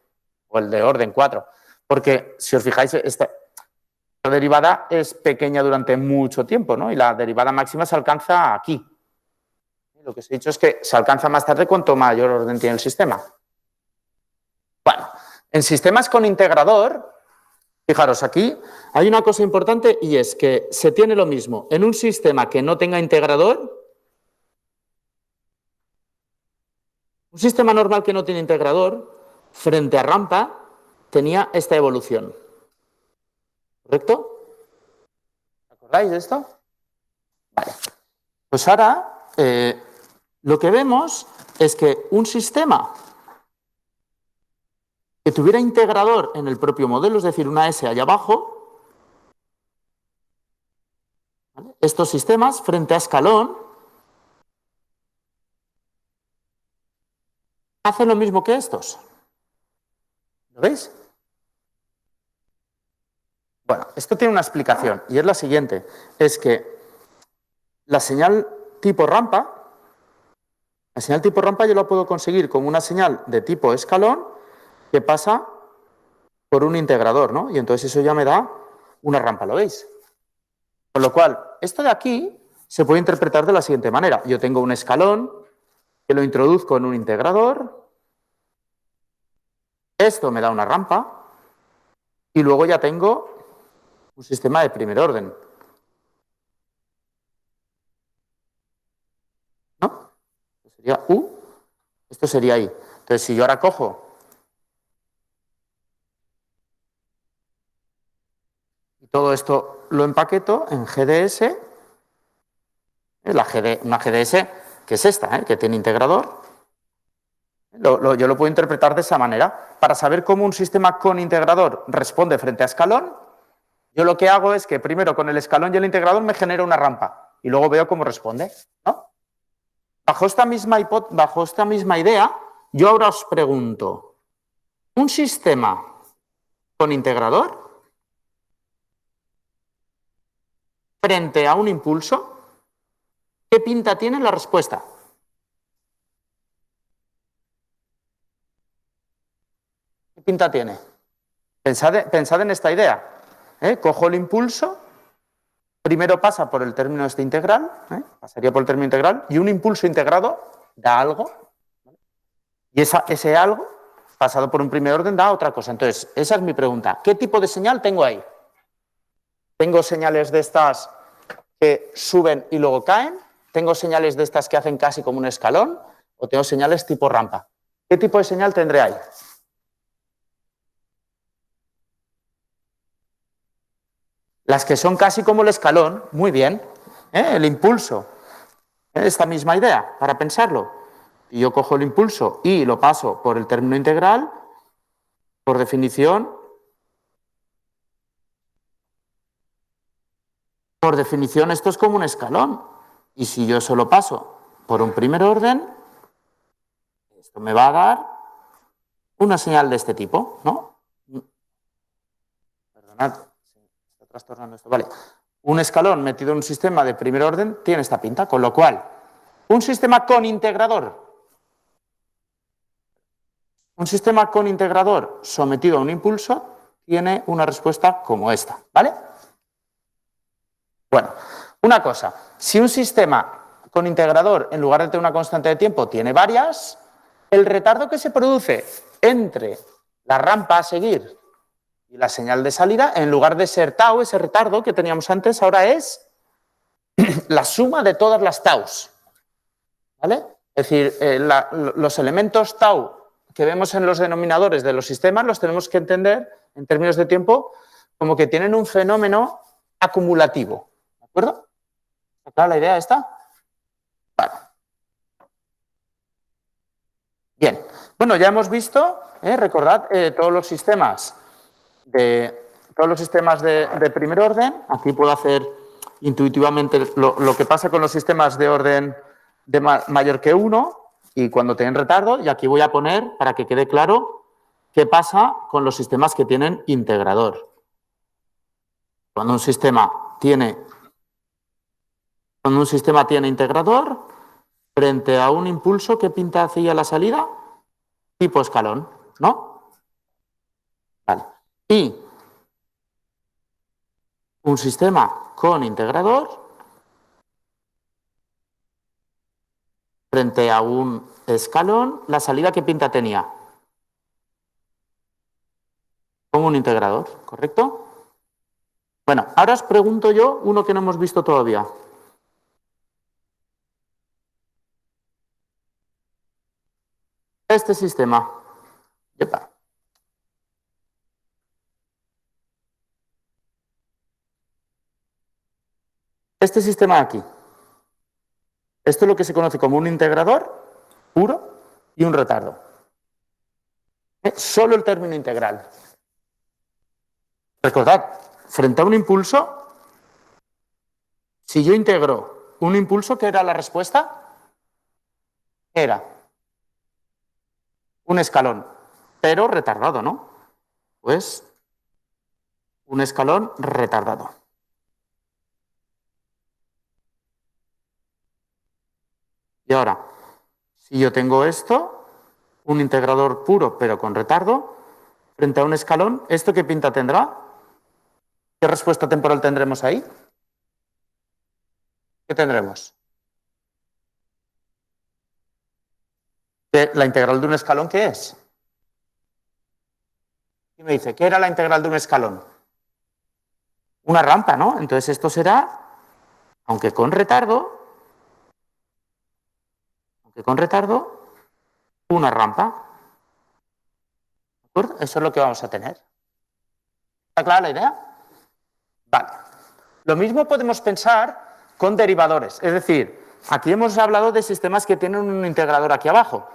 o el de orden 4. Porque, si os fijáis, esta derivada es pequeña durante mucho tiempo, ¿no? Y la derivada máxima se alcanza aquí. Lo que os he dicho es que se alcanza más tarde cuanto mayor orden tiene el sistema. Bueno, en sistemas con integrador, fijaros, aquí hay una cosa importante y es que se tiene lo mismo. En un sistema que no tenga integrador, un sistema normal que no tiene integrador, frente a rampa, tenía esta evolución. ¿Correcto? ¿Os acordáis de esto? Vale. Pues ahora lo que vemos es que un sistema que tuviera integrador en el propio modelo, es decir, una S allá abajo, ¿vale? Estos sistemas frente a escalón hacen lo mismo que estos. ¿Lo veis? Bueno, esto tiene una explicación y es la siguiente. Es que la señal tipo rampa yo la puedo conseguir como una señal de tipo escalón que pasa por un integrador, ¿no? Y entonces eso ya me da una rampa, ¿lo veis? Con lo cual, esto de aquí se puede interpretar de la siguiente manera. Yo tengo un escalón que lo introduzco en un integrador, esto me da una rampa y luego ya tengo un sistema de primer orden. ¿No? Esto sería U, esto sería I. Entonces, si yo ahora cojo y todo esto lo empaqueto en GDS, una GDS que es esta, que tiene integrador, yo lo puedo interpretar de esa manera. Para saber cómo un sistema con integrador responde frente a escalón, yo lo que hago es que primero con el escalón y el integrador me genero una rampa y luego veo cómo responde, ¿no? Bajo esta misma idea, yo ahora os pregunto, ¿un sistema con integrador frente a un impulso, qué pinta tiene la respuesta? ¿Qué pinta tiene? Pensad en esta idea. Cojo el impulso, primero pasa por el término de este integral, pasaría por el término integral, y un impulso integrado da algo, y ese algo, pasado por un primer orden, da otra cosa. Entonces, esa es mi pregunta. ¿Qué tipo de señal tengo ahí? ¿Tengo señales de estas que suben y luego caen? ¿Tengo señales de estas que hacen casi como un escalón? ¿O tengo señales tipo rampa? ¿Qué tipo de señal tendré ahí? Las que son casi como el escalón, muy bien, el impulso. Esta misma idea, para pensarlo. Y yo cojo el impulso y lo paso por el término integral, por definición esto es como un escalón. Y si yo solo paso por un primer orden, esto me va a dar una señal de este tipo, ¿no? Perdonad, trastornando esto. Vale. Un escalón metido en un sistema de primer orden tiene esta pinta, con lo cual, un sistema con integrador sometido a un impulso tiene una respuesta como esta, ¿vale? Bueno, una cosa, si un sistema con integrador, en lugar de tener una constante de tiempo, tiene varias, el retardo que se produce entre la rampa a seguir y la señal de salida, en lugar de ser tau, ese retardo que teníamos antes, ahora es la suma de todas las taus, ¿vale? Es decir, los elementos tau que vemos en los denominadores de los sistemas los tenemos que entender, en términos de tiempo, como que tienen un fenómeno acumulativo, ¿de acuerdo? ¿Está clara la idea esta? Vale. Bien, bueno, ya hemos visto, recordad, todos los sistemas de primer orden. Aquí puedo hacer intuitivamente lo que pasa con los sistemas de orden mayor que 1 y cuando tienen retardo, y aquí voy a poner, para que quede claro, qué pasa con los sistemas que tienen integrador. Cuando un sistema tiene integrador, frente a un impulso, ¿qué pinta hacía la salida? Tipo escalón, ¿no? Vale. Y un sistema con integrador, frente a un escalón, ¿la salida qué pinta tenía? Como un integrador, ¿correcto? Bueno, ahora os pregunto yo uno que no hemos visto todavía. Este sistema. Yepa. Este sistema de aquí. Esto es lo que se conoce como un integrador puro y un retardo. Solo el término integral. Recordad, frente a un impulso, si yo integro un impulso, ¿qué era la respuesta? Era un escalón, pero retardado, ¿no? Pues un escalón retardado. Y ahora, si yo tengo esto, un integrador puro pero con retardo, frente a un escalón, ¿esto qué pinta tendrá? ¿Qué respuesta temporal tendremos ahí? ¿Qué tendremos? ¿La integral de un escalón qué es? Y me dice, ¿qué era la integral de un escalón? Una rampa, ¿no? Entonces esto será, aunque con retardo, una rampa. ¿De acuerdo? Eso es lo que vamos a tener. ¿Está clara la idea? Vale. Lo mismo podemos pensar con derivadores. Es decir, aquí hemos hablado de sistemas que tienen un integrador aquí abajo,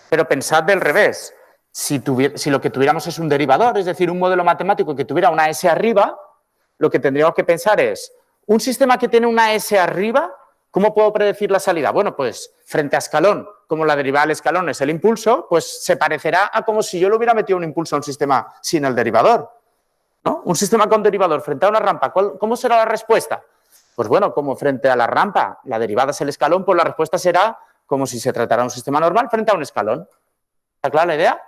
pero pensad del revés. Si lo que tuviéramos es un derivador, es decir, un modelo matemático que tuviera una S arriba, lo que tendríamos que pensar es, un sistema que tiene una S arriba, ¿cómo puedo predecir la salida? Bueno, pues frente a escalón, como la derivada del escalón es el impulso, pues se parecerá a como si yo le hubiera metido un impulso a un sistema sin el derivador, ¿no? Un sistema con derivador frente a una rampa, ¿cómo será la respuesta? Pues bueno, como frente a la rampa la derivada es el escalón, pues la respuesta será como si se tratara de un sistema normal frente a un escalón. ¿Está clara la idea?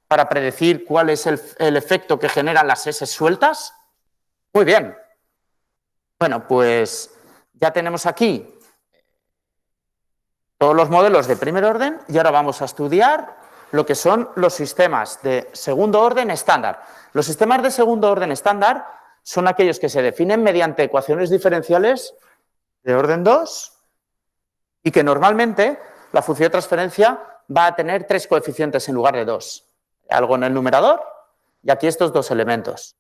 Para predecir cuál es el efecto que generan las S sueltas. Muy bien. Bueno, pues ya tenemos aquí todos los modelos de primer orden y ahora vamos a estudiar lo que son los sistemas de segundo orden estándar. Los sistemas de segundo orden estándar son aquellos que se definen mediante ecuaciones diferenciales de orden 2 y que normalmente la función de transferencia va a tener 3 coeficientes en lugar de 2. Algo en el numerador y aquí estos 2 elementos.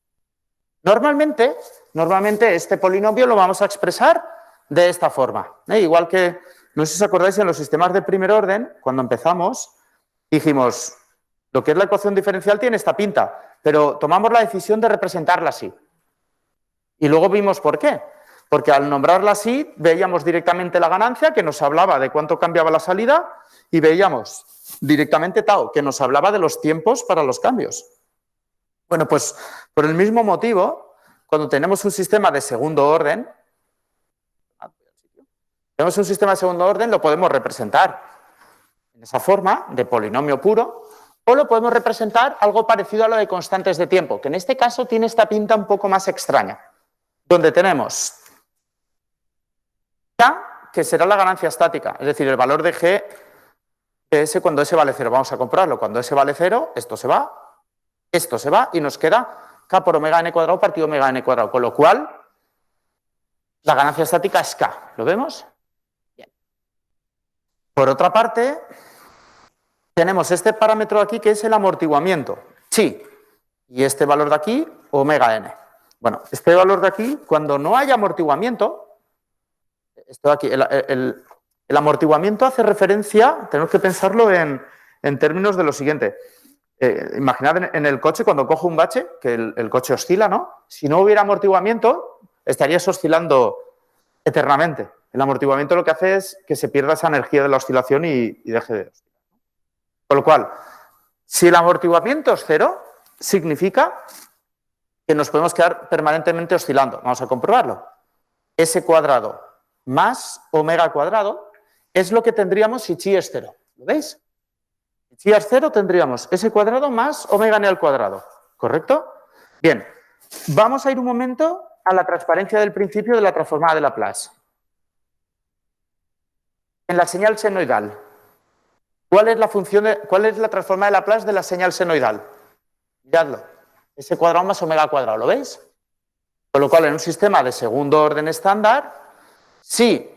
Normalmente este polinomio lo vamos a expresar de esta forma. Igual que, no sé si os acordáis, en los sistemas de primer orden, cuando empezamos, dijimos, lo que es la ecuación diferencial tiene esta pinta, pero tomamos la decisión de representarla así. Y luego vimos por qué. Porque al nombrarla así, veíamos directamente la ganancia, que nos hablaba de cuánto cambiaba la salida, y veíamos directamente tau, que nos hablaba de los tiempos para los cambios. Bueno, pues por el mismo motivo, cuando tenemos un sistema de segundo orden, lo podemos representar en esa forma de polinomio puro, o lo podemos representar algo parecido a lo de constantes de tiempo, que en este caso tiene esta pinta un poco más extraña, donde tenemos K, que será la ganancia estática, es decir, el valor de G de S cuando S vale 0. Vamos a comprobarlo. Cuando S vale 0, esto se va y nos queda K por omega n cuadrado partido omega n cuadrado, con lo cual la ganancia estática es K. ¿Lo vemos? Bien. Por otra parte, tenemos este parámetro aquí que es el amortiguamiento, chi, y este valor de aquí, omega n. Bueno, este valor de aquí, cuando no haya amortiguamiento, esto de aquí, el amortiguamiento hace referencia, tenemos que pensarlo en términos de lo siguiente. Imaginad en el coche, cuando cojo un bache, que el coche oscila, ¿no? Si no hubiera amortiguamiento, estarías oscilando eternamente. El amortiguamiento lo que hace es que se pierda esa energía de la oscilación y deje de oscilar. Con lo cual, si el amortiguamiento es 0, significa que nos podemos quedar permanentemente oscilando. Vamos a comprobarlo. S cuadrado más omega cuadrado es lo que tendríamos si chi es 0. ¿Lo veis? Si chi es 0 tendríamos S cuadrado más omega n al cuadrado. ¿Correcto? Bien. Vamos a ir un momento a la transparencia del principio de la transformada de Laplace. En la señal senoidal, ¿cuál es la transformada de Laplace de la señal senoidal? Miradlo. S cuadrado más omega cuadrado, ¿lo veis? Con lo cual, en un sistema de segundo orden estándar, si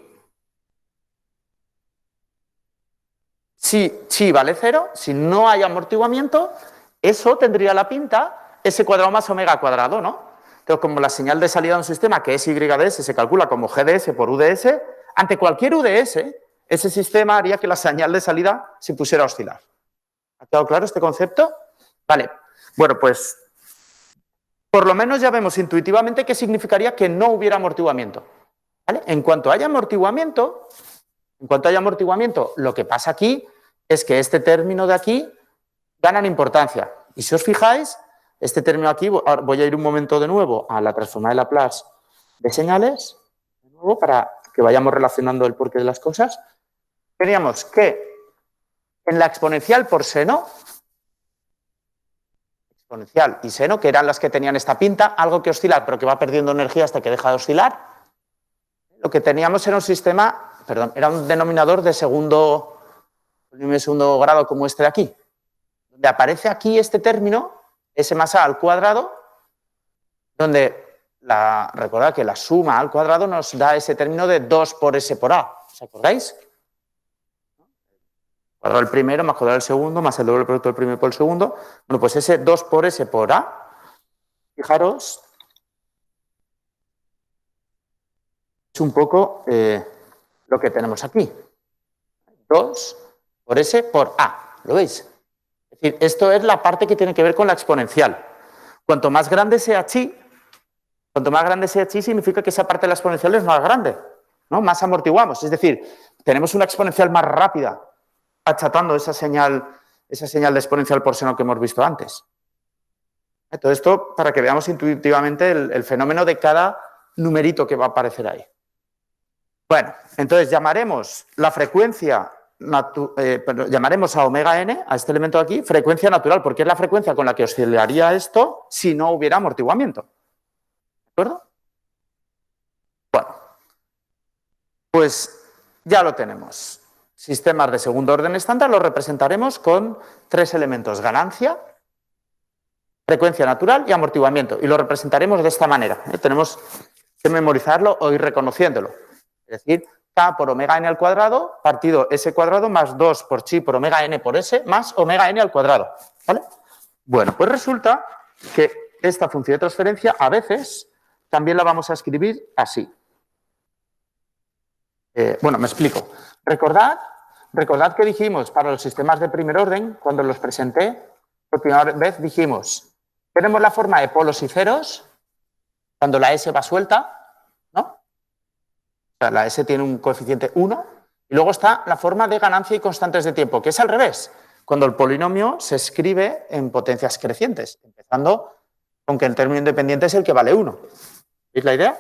chi vale 0, si no hay amortiguamiento, eso tendría la pinta S cuadrado más omega cuadrado, ¿no? Entonces, como la señal de salida de un sistema que es Y de S se calcula como G de S por U de S, ante cualquier U de S, ese sistema haría que la señal de salida se pusiera a oscilar. ¿Ha quedado claro este concepto? Vale. Bueno, pues por lo menos ya vemos intuitivamente qué significaría que no hubiera amortiguamiento. ¿Vale? En cuanto haya amortiguamiento, lo que pasa aquí es que este término de aquí gana en importancia. Y si os fijáis, este término aquí, voy a ir un momento de nuevo a la transformada de Laplace de señales, de nuevo para que vayamos relacionando el porqué de las cosas. Teníamos que en la exponencial por seno, exponencial y seno, que eran las que tenían esta pinta, algo que oscila pero que va perdiendo energía hasta que deja de oscilar, lo que teníamos era un sistema, era un denominador de segundo grado como este de aquí, donde aparece aquí este término, S más A al cuadrado, donde recordad que la suma al cuadrado nos da ese término de 2 por S por A, ¿os acordáis? Cuadrado del primero más cuadrado del segundo más el doble producto del primero por el segundo. Bueno, pues ese 2 por S por A, fijaros, es un poco lo que tenemos aquí. 2 por S por A, ¿lo veis? Es decir, esto es la parte que tiene que ver con la exponencial. Cuanto más grande sea chi, significa que esa parte de la exponencial es más grande, ¿no? Más amortiguamos. Es decir, tenemos una exponencial más rápida, achatando esa señal de exponencial por seno que hemos visto antes. Todo esto para que veamos intuitivamente el fenómeno de cada numerito que va a aparecer ahí. Bueno, entonces llamaremos la frecuencia, llamaremos a omega n, a este elemento de aquí, frecuencia natural, porque es la frecuencia con la que oscilaría esto si no hubiera amortiguamiento. ¿De acuerdo? Bueno, pues ya lo tenemos. Sistemas de segundo orden estándar los representaremos con 3 elementos: ganancia, frecuencia natural y amortiguamiento. Y lo representaremos de esta manera. Tenemos que memorizarlo o ir reconociéndolo. Es decir, K por omega n al cuadrado partido S cuadrado más 2 por chi por omega n por S más omega n al cuadrado. ¿Vale? Bueno, pues resulta que esta función de transferencia a veces también la vamos a escribir así. Bueno, me explico. Recordad que dijimos para los sistemas de primer orden, cuando los presenté, por primera vez dijimos, tenemos la forma de polos y ceros, cuando la S va suelta, ¿no? O sea, la S tiene un coeficiente 1, y luego está la forma de ganancia y constantes de tiempo, que es al revés, cuando el polinomio se escribe en potencias crecientes, empezando aunque el término independiente es el que vale 1. ¿Veis la idea?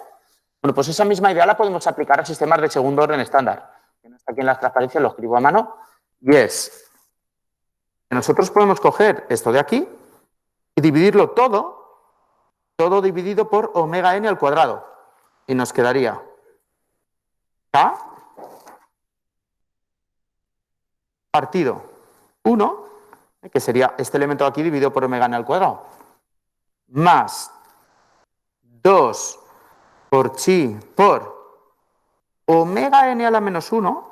Bueno, pues esa misma idea la podemos aplicar a sistemas de segundo orden estándar. Que no está aquí en las transparencias, lo escribo a mano. Y es que nosotros podemos coger esto de aquí y dividirlo todo dividido por omega n al cuadrado. Y nos quedaría K partido 1, que sería este elemento de aquí dividido por omega n al cuadrado, más 2 por chi por omega n a la menos 1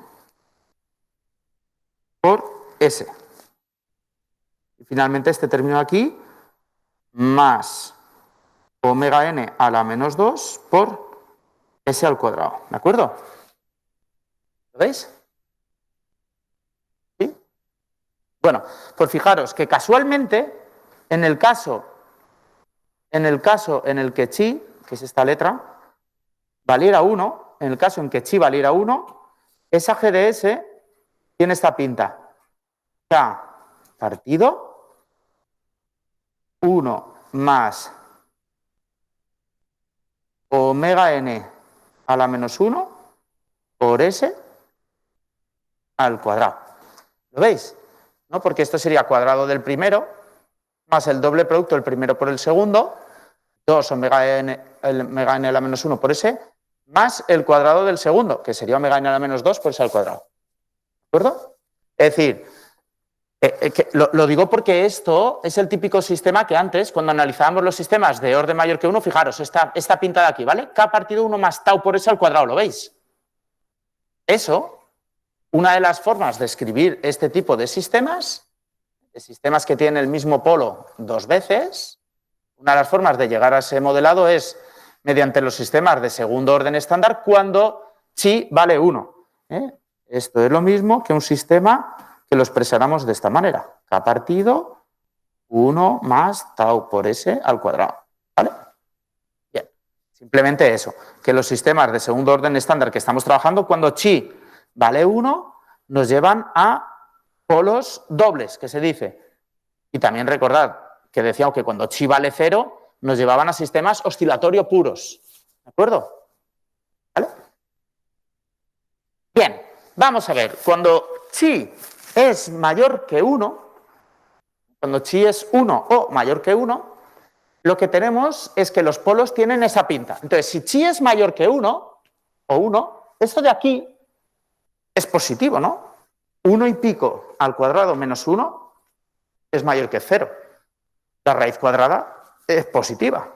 por s. Y finalmente este término de aquí más omega n a la menos 2 por s al cuadrado. ¿De acuerdo? ¿Lo veis? ¿Sí? Bueno, pues fijaros que casualmente en el caso en el que chi, que es esta letra, valiera 1, en el caso en que chi valiera 1, esa GDS tiene esta pinta. K partido 1 más omega n a la menos 1 por s al cuadrado. ¿Lo veis? ¿No? Porque esto sería cuadrado del primero más el doble producto del primero por el segundo, 2 omega n a la menos 1 por s, más el cuadrado del segundo, que sería omega n a la menos 2 por s al cuadrado. ¿De acuerdo? Es decir, lo digo porque esto es el típico sistema que antes, cuando analizábamos los sistemas de orden mayor que 1, fijaros, esta pinta de aquí, ¿vale? K partido 1 más tau por s al cuadrado, ¿lo veis? Eso, una de las formas de escribir este tipo de sistemas que tienen el mismo polo dos veces, una de las formas de llegar a ese modelado es mediante los sistemas de segundo orden estándar cuando chi vale 1. Esto es lo mismo que un sistema que lo expresáramos de esta manera. K partido 1 más tau por s al cuadrado. ¿Vale? Bien. Simplemente eso, que los sistemas de segundo orden estándar que estamos trabajando, cuando chi vale 1, nos llevan a polos dobles, que se dice. Y también recordad que decíamos que cuando chi vale 0, nos llevaban a sistemas oscilatorio puros. ¿De acuerdo? ¿Vale? Bien, vamos a ver. Cuando chi es mayor que 1, cuando chi es 1 o mayor que 1, lo que tenemos es que los polos tienen esa pinta. Entonces, si chi es mayor que 1, o 1, esto de aquí es positivo, ¿no? 1 y pico al cuadrado menos 1 es mayor que 0. La raíz cuadrada es positiva.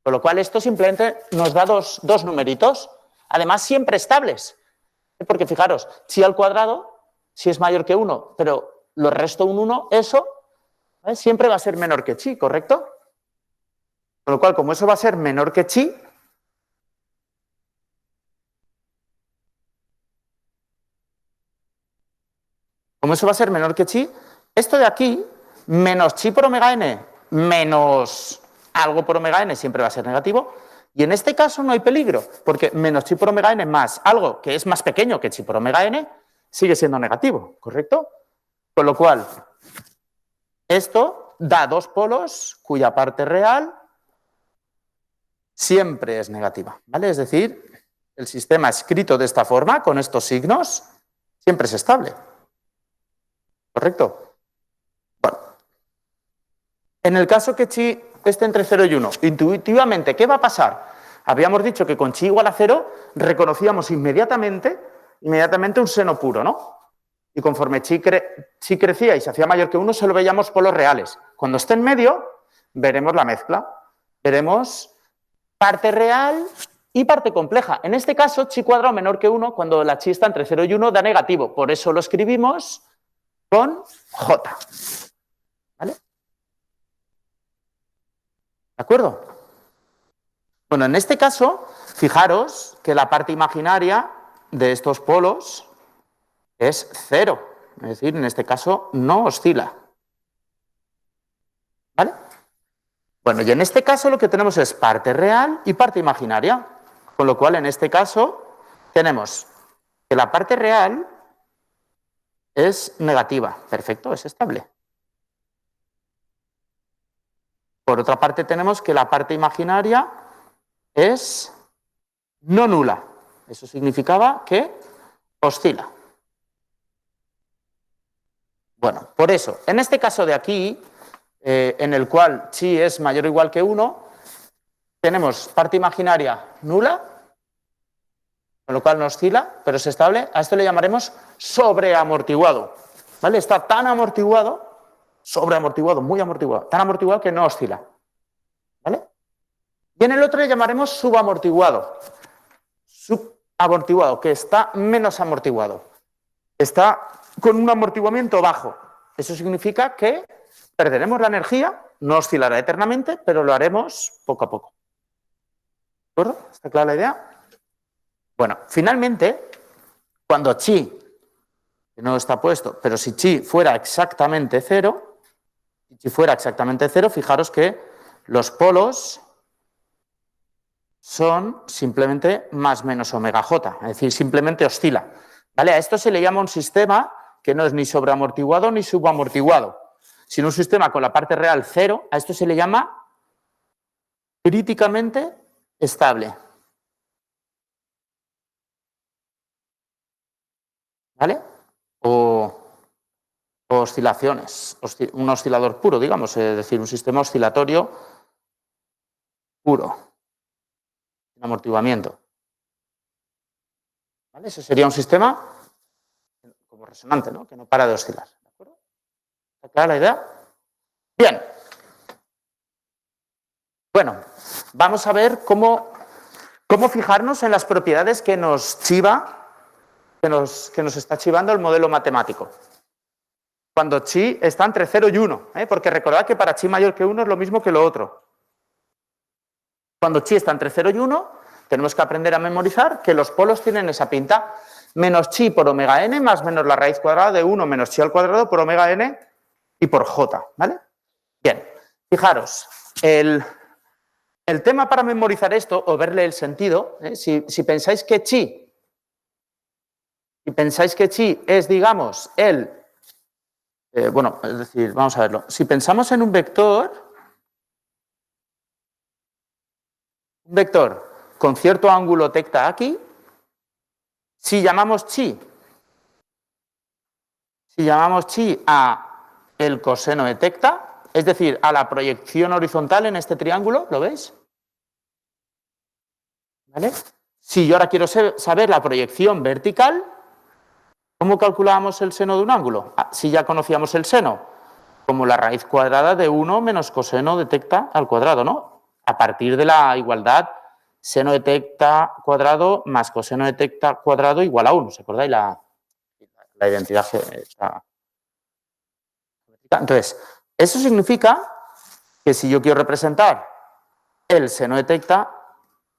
Con lo cual esto simplemente nos da dos numeritos, además siempre estables. Porque fijaros, chi al cuadrado, si es mayor que 1, pero lo resto un 1, eso siempre va a ser menor que chi, ¿correcto? Con lo cual, como eso va a ser menor que chi, esto de aquí, menos chi por omega n, menos algo por omega n siempre va a ser negativo. Y en este caso no hay peligro, porque menos chi por omega n más algo que es más pequeño que chi por omega n sigue siendo negativo, ¿correcto? Con lo cual, esto da dos polos cuya parte real siempre es negativa, ¿vale? Es decir, el sistema escrito de esta forma, con estos signos, siempre es estable. ¿Correcto? Bueno. En el caso que chi esté entre 0 y 1, intuitivamente, ¿qué va a pasar? Habíamos dicho que con chi igual a 0 reconocíamos inmediatamente un seno puro, ¿no? Y conforme chi crecía y se hacía mayor que 1, solo veíamos polos reales. Cuando esté en medio, veremos la mezcla. Veremos parte real y parte compleja. En este caso, chi cuadrado menor que 1, cuando la chi está entre 0 y 1, da negativo. Por eso lo escribimos con J. ¿Vale? ¿De acuerdo? Bueno, en este caso, fijaros que la parte imaginaria de estos polos es 0. Es decir, en este caso no oscila. ¿Vale? Bueno, y en este caso lo que tenemos es parte real y parte imaginaria. Con lo cual, en este caso, tenemos que la parte real es negativa. Perfecto, es estable. Por otra parte tenemos que la parte imaginaria es no nula. Eso significaba que oscila. Bueno, por eso, en este caso de aquí, en el cual chi es mayor o igual que 1, tenemos parte imaginaria nula, con lo cual no oscila, pero es estable. A esto le llamaremos sobreamortiguado. ¿Vale? Está tan amortiguado, sobreamortiguado, muy amortiguado, tan amortiguado que no oscila. ¿Vale? Y en el otro le llamaremos subamortiguado. Subamortiguado, que está menos amortiguado. Está con un amortiguamiento bajo. Eso significa que perderemos la energía, no oscilará eternamente, pero lo haremos poco a poco. ¿De acuerdo? ¿Está clara la idea? Bueno, finalmente, cuando chi, que no está puesto, pero si chi fuera exactamente cero, fijaros que los polos son simplemente más menos omega j, es decir, simplemente oscila. ¿Vale? A esto se le llama un sistema que no es ni sobreamortiguado ni subamortiguado, sino un sistema con la parte real cero. A esto se le llama críticamente estable. ¿Vale? O oscilaciones, un oscilador puro, digamos, es decir, un sistema oscilatorio puro, sin amortiguamiento. ¿Vale? Eso sería un sistema como resonante, ¿no? Que no para de oscilar. ¿De acuerdo? ¿Está clara la idea? Bien. Bueno, vamos a ver cómo fijarnos en las propiedades que nos chiva, que nos está chivando el modelo matemático. Cuando chi está entre 0 y 1, porque recordad que para chi mayor que 1 es lo mismo que lo otro. Cuando chi está entre 0 y 1, tenemos que aprender a memorizar que los polos tienen esa pinta. Menos chi por omega n más menos la raíz cuadrada de 1 menos chi al cuadrado por omega n y por j. ¿Vale? Bien, fijaros, el tema para memorizar esto o verle el sentido, si pensáis que chi es, digamos, bueno, es decir, vamos a verlo. Si pensamos en un vector con cierto ángulo tecta aquí, si llamamos chi a el coseno de tecta, es decir, a la proyección horizontal en este triángulo, ¿lo veis? ¿Vale? Si yo ahora quiero saber la proyección vertical, ¿cómo calculábamos el seno de un ángulo? Si ya conocíamos el seno, como la raíz cuadrada de 1 menos coseno de tecta al cuadrado, ¿no? A partir de la igualdad seno de tecta cuadrado más coseno de tecta cuadrado igual a 1, ¿os acordáis? La identidad. Entonces, eso significa que si yo quiero representar el seno de tecta,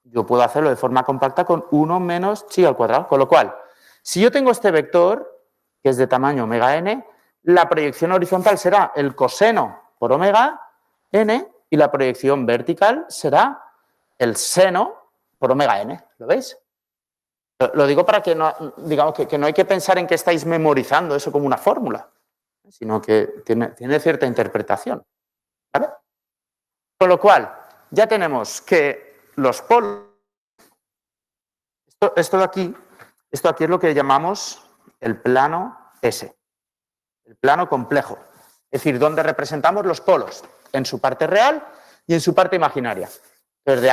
yo puedo hacerlo de forma compacta con 1 menos chi al cuadrado. Con lo cual, si yo tengo este vector, que es de tamaño omega n, la proyección horizontal será el coseno por omega n y la proyección vertical será el seno por omega n. ¿Lo veis? Lo digo para que no, digamos, que no hay que pensar en que estáis memorizando eso como una fórmula, sino que tiene cierta interpretación. ¿Vale? Con lo cual, ya tenemos que los polos, esto de aquí es lo que llamamos el plano S, el plano complejo, es decir, donde representamos los polos en su parte real y en su parte imaginaria. Entonces, de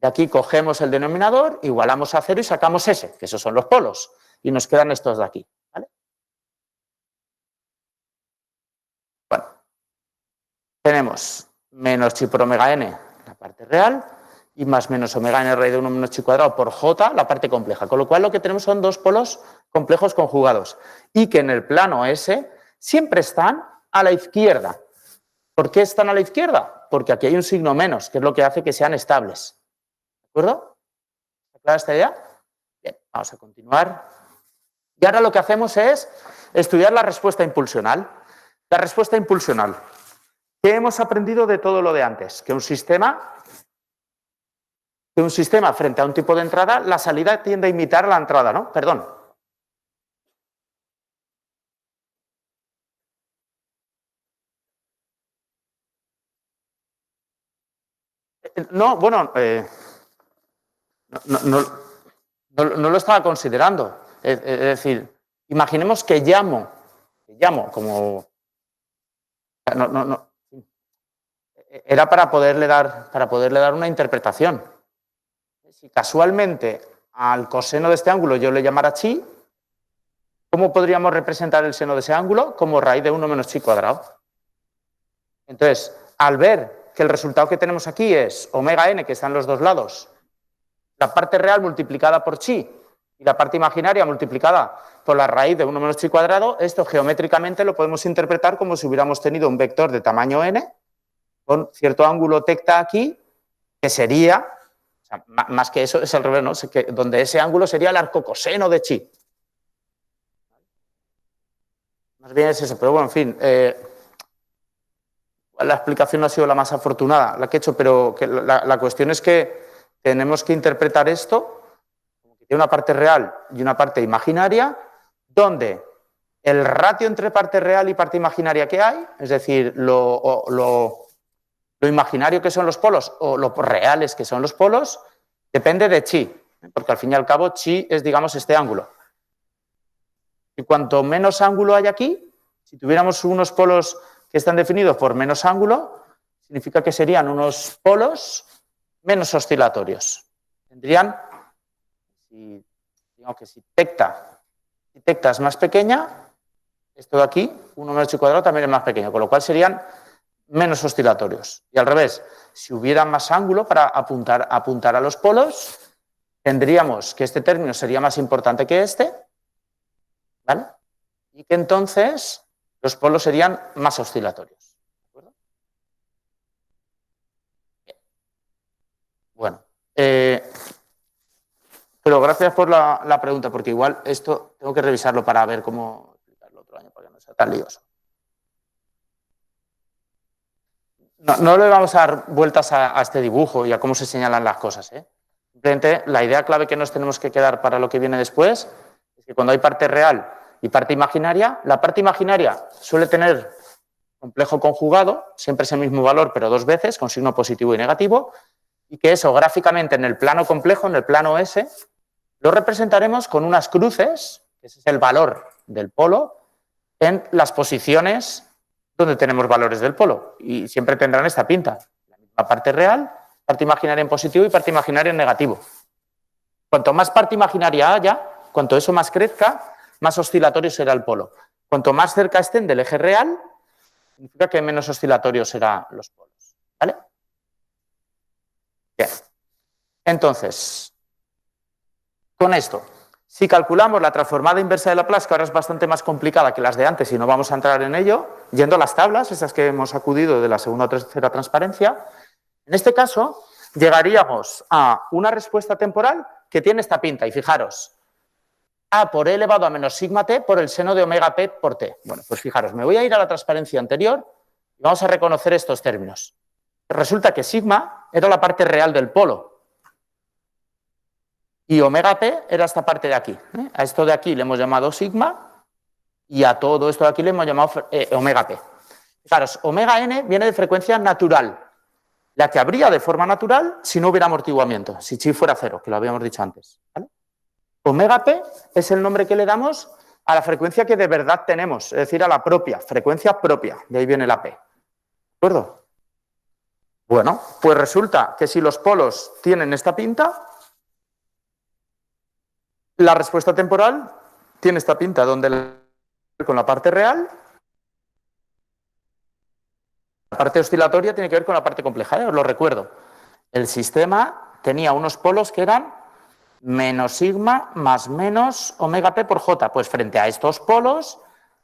aquí cogemos el denominador, igualamos a 0 y sacamos S, que esos son los polos, y nos quedan estos de aquí. ¿Vale? Bueno, tenemos menos chi por omega n, la parte real, y más menos omega n raíz de 1 menos chi cuadrado por j, la parte compleja. Con lo cual lo que tenemos son dos polos complejos conjugados y que en el plano S siempre están a la izquierda. ¿Por qué están a la izquierda? Porque aquí hay un signo menos, que es lo que hace que sean estables. ¿De acuerdo? ¿Está clara esta idea? Bien, vamos a continuar. Y ahora lo que hacemos es estudiar la respuesta impulsional. La respuesta impulsional. ¿Qué hemos aprendido de todo lo de antes? Que un sistema frente a un tipo de entrada, la salida tiende a imitar a la entrada, ¿no? Perdón. No, bueno, no lo estaba considerando. Es decir, imaginemos que llamo como... Era para poderle dar una interpretación. Si casualmente al coseno de este ángulo yo le llamara chi, ¿cómo podríamos representar el seno de ese ángulo? Como raíz de 1 menos chi cuadrado. Entonces, al ver que el resultado que tenemos aquí es omega n, que está en los dos lados, la parte real multiplicada por chi y la parte imaginaria multiplicada por la raíz de 1 menos chi cuadrado, esto geométricamente lo podemos interpretar como si hubiéramos tenido un vector de tamaño n con cierto ángulo tecta aquí, que sería, o sea, más que eso, es al revés, ¿no? Donde ese ángulo sería el arco coseno de chi. Más bien es eso, pero bueno, en fin, la explicación no ha sido la más afortunada, la que he hecho, pero que la cuestión es que tenemos que interpretar esto como que tiene una parte real y una parte imaginaria, donde el ratio entre parte real y parte imaginaria que hay, es decir, lo imaginario que son los polos o lo reales que son los polos, depende de chi, porque al fin y al cabo chi es, digamos, este ángulo. Y cuanto menos ángulo hay aquí, si tuviéramos unos polos que están definidos por menos ángulo, significa que serían unos polos menos oscilatorios. Tendrían, digamos que si tecta es más pequeña, esto de aquí, 1 menos chi cuadrado también es más pequeño, con lo cual serían menos oscilatorios. Y al revés, si hubiera más ángulo para apuntar a los polos, tendríamos que este término sería más importante que este, ¿vale? Y que entonces los polos serían más oscilatorios. ¿De acuerdo? Bien. Bueno, pero gracias por la pregunta, porque igual esto tengo que revisarlo para ver cómo explicarlo otro año, para que no sea tan lioso. No le vamos a dar vueltas a este dibujo y a cómo se señalan las cosas, ¿eh? Simplemente la idea clave que nos tenemos que quedar para lo que viene después es que cuando hay parte real y parte imaginaria, la parte imaginaria suele tener complejo conjugado, siempre es el mismo valor, pero 2 veces, con signo positivo y negativo, y que eso gráficamente en el plano complejo, en el plano S, lo representaremos con unas cruces, que ese es el valor del polo, en las posiciones donde tenemos valores del polo, y siempre tendrán esta pinta, la misma parte real, parte imaginaria en positivo y parte imaginaria en negativo. Cuanto más parte imaginaria haya, cuanto eso más crezca, más oscilatorio será el polo. Cuanto más cerca estén del eje real, significa que menos oscilatorios serán los polos. ¿Vale? Bien. Entonces, con esto, si calculamos la transformada inversa de Laplace, que ahora es bastante más complicada que las de antes y no vamos a entrar en ello, yendo a las tablas, esas que hemos acudido de la segunda o tercera transparencia, en este caso llegaríamos a una respuesta temporal que tiene esta pinta. Y fijaros, A por e elevado a menos sigma t por el seno de omega p por t. Bueno, pues fijaros, me voy a ir a la transparencia anterior y vamos a reconocer estos términos. Resulta que sigma era la parte real del polo. Y omega p era esta parte de aquí. A esto de aquí le hemos llamado sigma y a todo esto de aquí le hemos llamado omega p. Fijaros, omega n viene de frecuencia natural, la que habría de forma natural si no hubiera amortiguamiento, si chi fuera 0, que lo habíamos dicho antes. ¿Vale? Omega p es el nombre que le damos a la frecuencia que de verdad tenemos, es decir, a la propia, frecuencia propia, de ahí viene la p. ¿De acuerdo? Bueno, pues resulta que si los polos tienen esta pinta, la respuesta temporal tiene esta pinta, donde con la parte real, la parte oscilatoria tiene que ver con la parte compleja, os lo recuerdo. El sistema tenía unos polos que eran menos sigma más menos omega p por j. Pues frente a estos polos,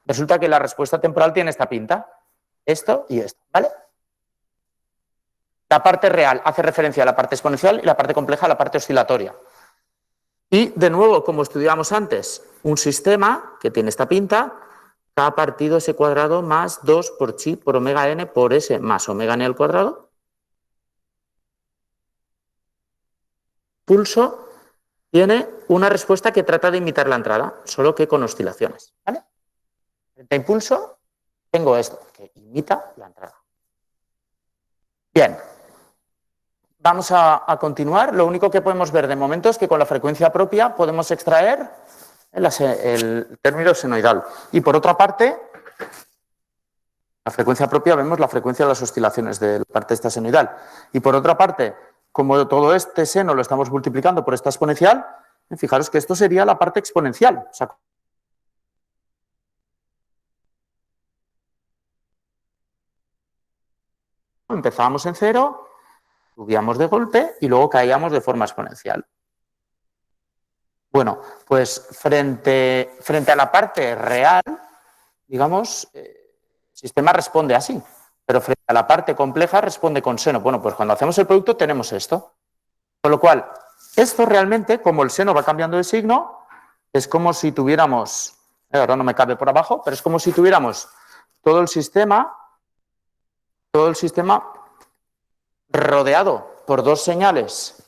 resulta que la respuesta temporal tiene esta pinta. Esto y esto, ¿vale? La parte real hace referencia a la parte exponencial y la parte compleja a la parte oscilatoria. Y, de nuevo, como estudiamos antes, un sistema que tiene esta pinta, k partido s cuadrado más 2 por chi por omega n por s más omega n al cuadrado. Pulso tiene una respuesta que trata de imitar la entrada, solo que con oscilaciones. ¿Vale? Frente a impulso, tengo esto, que imita la entrada. Bien. vamos a continuar. Lo único que podemos ver de momento es que con la frecuencia propia podemos extraer el término senoidal. Y por otra parte, la frecuencia propia vemos la frecuencia de las oscilaciones de la parte esta senoidal. Y por otra parte, como todo este seno lo estamos multiplicando por esta exponencial, fijaros que esto sería la parte exponencial. O sea, empezábamos en 0, subíamos de golpe y luego caíamos de forma exponencial. Bueno, pues frente a la parte real, digamos, el sistema responde así, pero frente a la parte compleja responde con seno. Bueno, pues cuando hacemos el producto tenemos esto. Con lo cual, esto realmente, como el seno va cambiando de signo, es como si tuviéramos, ahora no me cabe por abajo, pero es como si tuviéramos todo el sistema rodeado por dos señales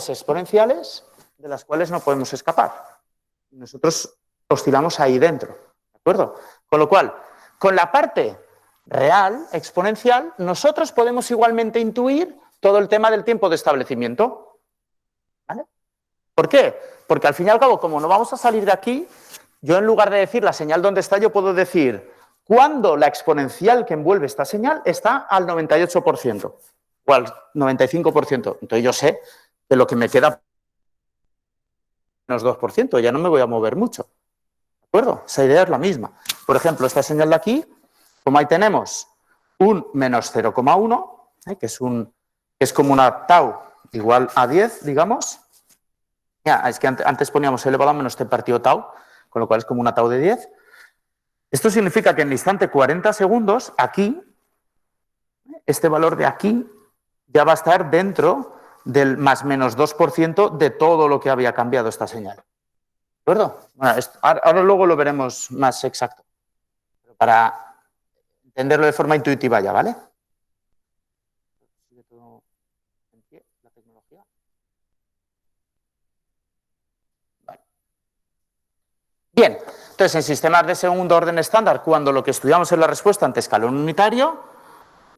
exponenciales de las cuales no podemos escapar. Nosotros oscilamos ahí dentro, ¿de acuerdo? Con lo cual, con la parte real, exponencial, nosotros podemos igualmente intuir todo el tema del tiempo de establecimiento. ¿Vale? ¿Por qué? Porque al fin y al cabo, como no vamos a salir de aquí, yo en lugar de decir la señal dónde está, yo puedo decir cuándo la exponencial que envuelve esta señal está al 98%. O al 95%. Entonces yo sé que lo que me queda menos 2%, ya no me voy a mover mucho. ¿De acuerdo? Esa idea es la misma. Por ejemplo, esta señal de aquí, como ahí tenemos un menos 0,1, que es como una tau igual a 10, digamos. Ya, es que antes poníamos elevado a menos t partido tau, con lo cual es como una tau de 10. Esto significa que en el instante 40 segundos, aquí, este valor de aquí ya va a estar dentro del más menos 2% de todo lo que había cambiado esta señal. ¿De acuerdo? Bueno, ahora luego lo veremos más exacto. Pero para entenderlo de forma intuitiva ya, ¿vale? Bien, entonces en sistemas de segundo orden estándar, cuando lo que estudiamos es la respuesta ante escalón unitario,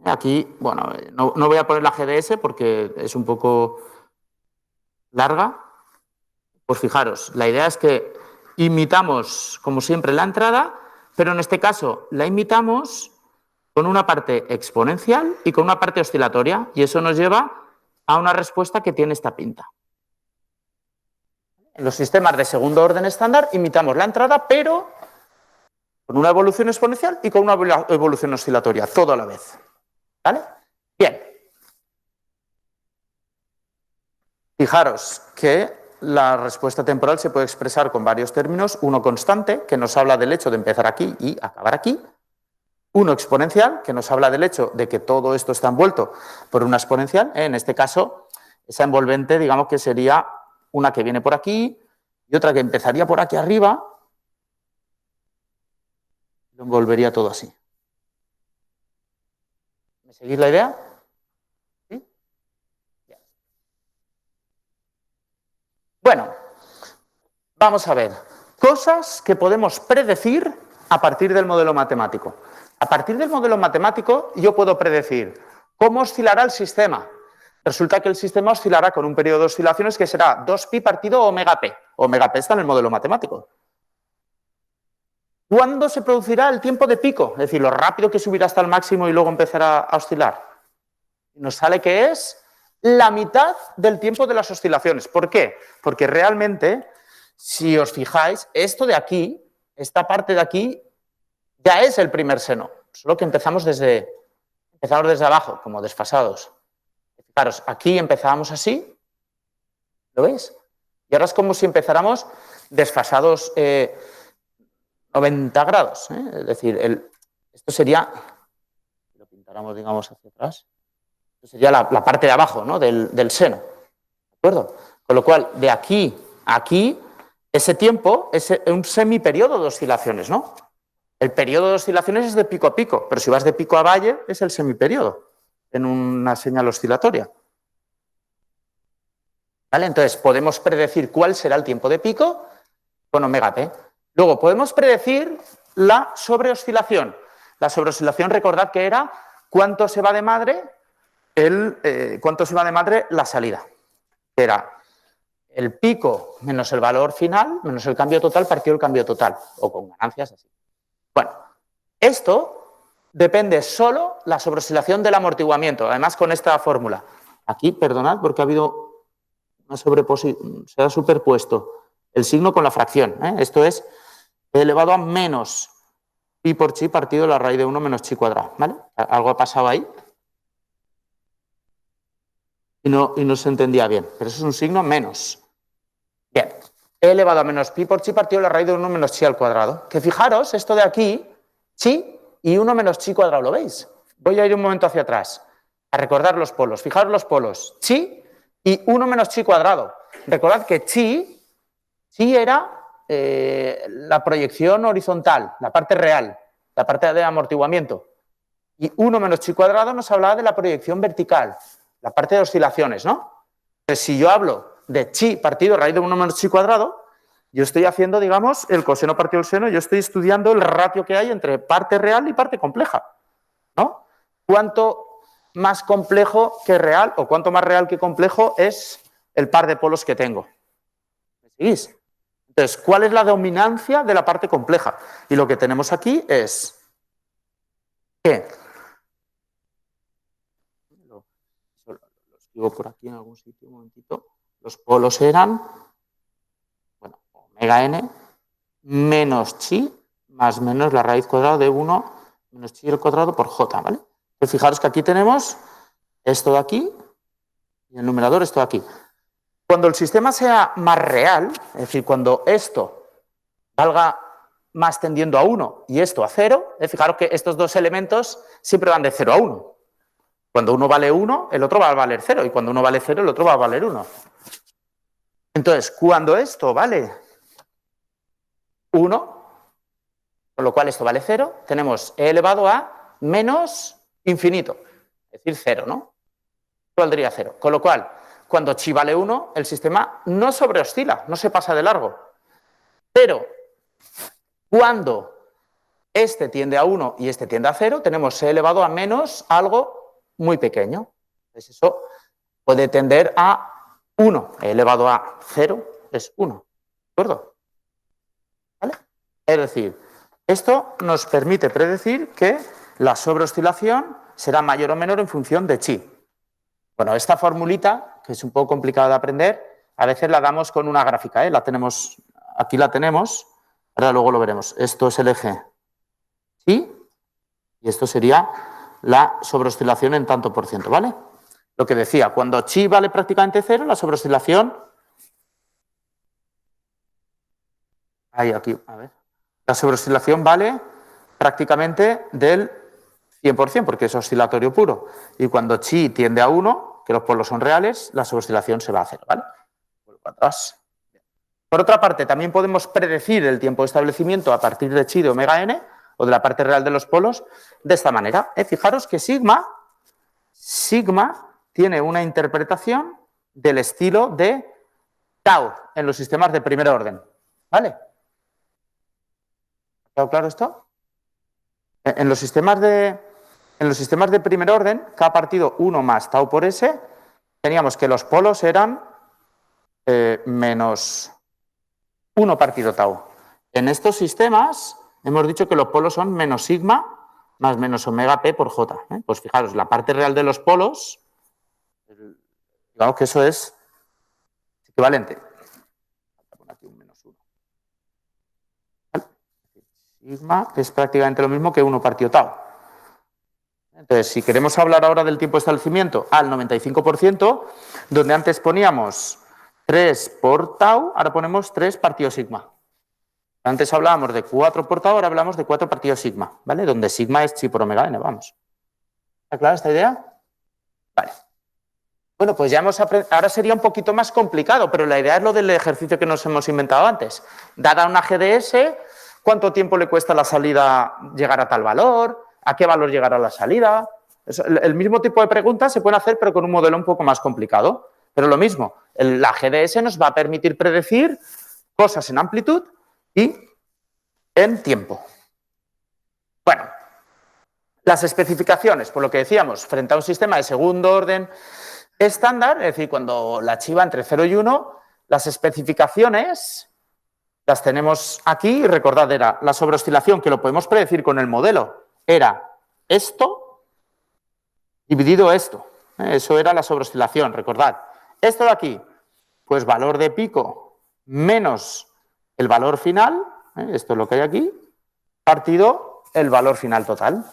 aquí, bueno, no voy a poner la GDS porque es un poco larga. Pues fijaros, la idea es que imitamos, como siempre, la entrada, pero en este caso la imitamos con una parte exponencial y con una parte oscilatoria, y eso nos lleva a una respuesta que tiene esta pinta. En los sistemas de segundo orden estándar imitamos la entrada, pero con una evolución exponencial y con una evolución oscilatoria, todo a la vez. ¿Vale? Bien. Fijaros que la respuesta temporal se puede expresar con varios términos. Uno constante, que nos habla del hecho de empezar aquí y acabar aquí. Uno exponencial, que nos habla del hecho de que todo esto está envuelto por una exponencial. En este caso, esa envolvente, digamos que sería una que viene por aquí y otra que empezaría por aquí arriba. Lo envolvería todo así. ¿Me seguís la idea? ¿Sí? Bien. Bueno, vamos a ver. Cosas que podemos predecir a partir del modelo matemático. A partir del modelo matemático yo puedo predecir cómo oscilará el sistema. Resulta que el sistema oscilará con un periodo de oscilaciones que será 2pi partido omega p. Omega p está en el modelo matemático. ¿Cuándo se producirá el tiempo de pico? Es decir, lo rápido que subirá hasta el máximo y luego empezará a oscilar. Nos sale que es la mitad del tiempo de las oscilaciones. ¿Por qué? Porque realmente, si os fijáis, esto de aquí, esta parte de aquí, ya es el primer seno. Solo que empezamos desde abajo, como desfasados. Fijaros, aquí empezábamos así, ¿lo veis? Y ahora es como si empezáramos desfasados 90 grados. Es decir, esto sería, si lo pintáramos, digamos, hacia atrás, esto sería la parte de abajo, ¿no? del seno. ¿De acuerdo? Con lo cual, de aquí a aquí, ese tiempo es un semiperiodo de oscilaciones, ¿no? El periodo de oscilaciones es de pico a pico, pero si vas de pico a valle es el semiperiodo en una señal oscilatoria. ¿Vale? Entonces, podemos predecir cuál será el tiempo de pico con omega p. Luego, podemos predecir la sobreoscilación. La sobreoscilación, recordad que era cuánto se va de madre cuánto se va de madre la salida. Era el pico menos el valor final, menos el cambio total partido del cambio total, o con ganancias así. Bueno, esto depende solo la sobreoscilación del amortiguamiento, además con esta fórmula. Aquí, perdonad, porque ha habido una sobreposición, se ha superpuesto el signo con la fracción. Esto es e elevado a menos pi por chi partido la raíz de 1 menos chi cuadrado. ¿Vale? Algo ha pasado ahí y no se entendía bien, pero eso es un signo menos. Bien, e elevado a menos pi por chi partido la raíz de 1 menos chi al cuadrado. Que fijaros, esto de aquí, chi y 1 menos chi cuadrado, ¿lo veis? Voy a ir un momento hacia atrás a recordar los polos. Fijaros los polos, chi y 1 menos chi cuadrado. Recordad que chi era la proyección horizontal, la parte real, la parte de amortiguamiento. Y 1 menos chi cuadrado nos hablaba de la proyección vertical, la parte de oscilaciones, ¿no? Entonces, si yo hablo de chi partido raíz de 1 menos chi cuadrado, yo estoy haciendo, digamos, el coseno partido del seno, yo estoy estudiando el ratio que hay entre parte real y parte compleja, ¿no? ¿Cuánto más complejo que real o cuánto más real que complejo es el par de polos que tengo? ¿Me seguís? Entonces, ¿cuál es la dominancia de la parte compleja? Y lo que tenemos aquí es que, lo escribo por aquí en algún sitio, un momentito, los polos eran, bueno, omega n menos chi más menos la raíz cuadrada de 1 menos chi al cuadrado por j, ¿vale? Entonces, fijaros que aquí tenemos esto de aquí y el numerador esto de aquí. Cuando el sistema sea más real, es decir, cuando esto valga más tendiendo a 1 y esto a 0, fijaros que estos dos elementos siempre van de 0 a 1. Cuando uno vale 1, el otro va a valer 0, y cuando uno vale 0, el otro va a valer 1. Entonces, cuando esto vale 1, con lo cual esto vale 0, tenemos e elevado a menos infinito, es decir, 0, ¿no? Valdría 0. Con lo cual, cuando chi vale 1, el sistema no sobreoscila, no se pasa de largo. Pero cuando este tiende a 1 y este tiende a 0, tenemos e elevado a menos algo muy pequeño. Entonces eso puede tender a 1. E elevado a 0 es 1. ¿De acuerdo? ¿Vale? Es decir, esto nos permite predecir que la sobreoscilación será mayor o menor en función de chi. Bueno, esta formulita, que es un poco complicada de aprender, a veces la damos con una gráfica, la tenemos, aquí la tenemos, ahora luego lo veremos. Esto es el eje chi y esto sería la sobreoscilación en tanto por ciento, ¿vale? Lo que decía, cuando chi vale prácticamente 0, la sobreoscilación, aquí, a ver, la sobreoscilación vale prácticamente del 100%, porque es oscilatorio puro. Y cuando chi tiende a 1, que los polos son reales, la sobreoscilación se va a 0, ¿vale? Vuelvo atrás. Por otra parte, también podemos predecir el tiempo de establecimiento a partir de chi de omega n, o de la parte real de los polos, de esta manera. Fijaros que sigma tiene una interpretación del estilo de tau en los sistemas de primer orden, ¿vale? ¿Ha quedado claro esto? En los sistemas de primer orden, K partido 1 más tau por S, teníamos que los polos eran menos 1 partido tau. En estos sistemas hemos dicho que los polos son menos sigma más menos omega p por j. Pues fijaros, la parte real de los polos, digamos que eso es equivalente. Aquí un menos 1. ¿Vale? Sigma es prácticamente lo mismo que 1 partido tau. Entonces, si queremos hablar ahora del tiempo de establecimiento al 95%, donde antes poníamos 3 por tau, ahora ponemos 3 partido sigma. Antes hablábamos de 4 por tau, ahora hablamos de 4 partido sigma, ¿vale? Donde sigma es chi por omega n, vamos. ¿Está clara esta idea? Vale. Bueno, pues ya hemos aprendido, ahora sería un poquito más complicado, pero la idea es lo del ejercicio que nos hemos inventado antes. Dada una GDS, ¿cuánto tiempo le cuesta a la salida llegar a tal valor? ¿A qué valor llegará la salida? El mismo tipo de preguntas se pueden hacer, pero con un modelo un poco más complicado. Pero lo mismo, la GDS nos va a permitir predecir cosas en amplitud y en tiempo. Bueno, Las especificaciones, por lo que decíamos, frente a un sistema de segundo orden estándar, es decir, cuando la chi va entre 0 y 1, las especificaciones las tenemos aquí y recordad, era la sobreoscilación, que lo podemos predecir con el modelo, era esto dividido esto. Eso era la sobreoscilación, recordad. Esto de aquí, pues valor de pico menos el valor final, esto es lo que hay aquí, partido el valor final total.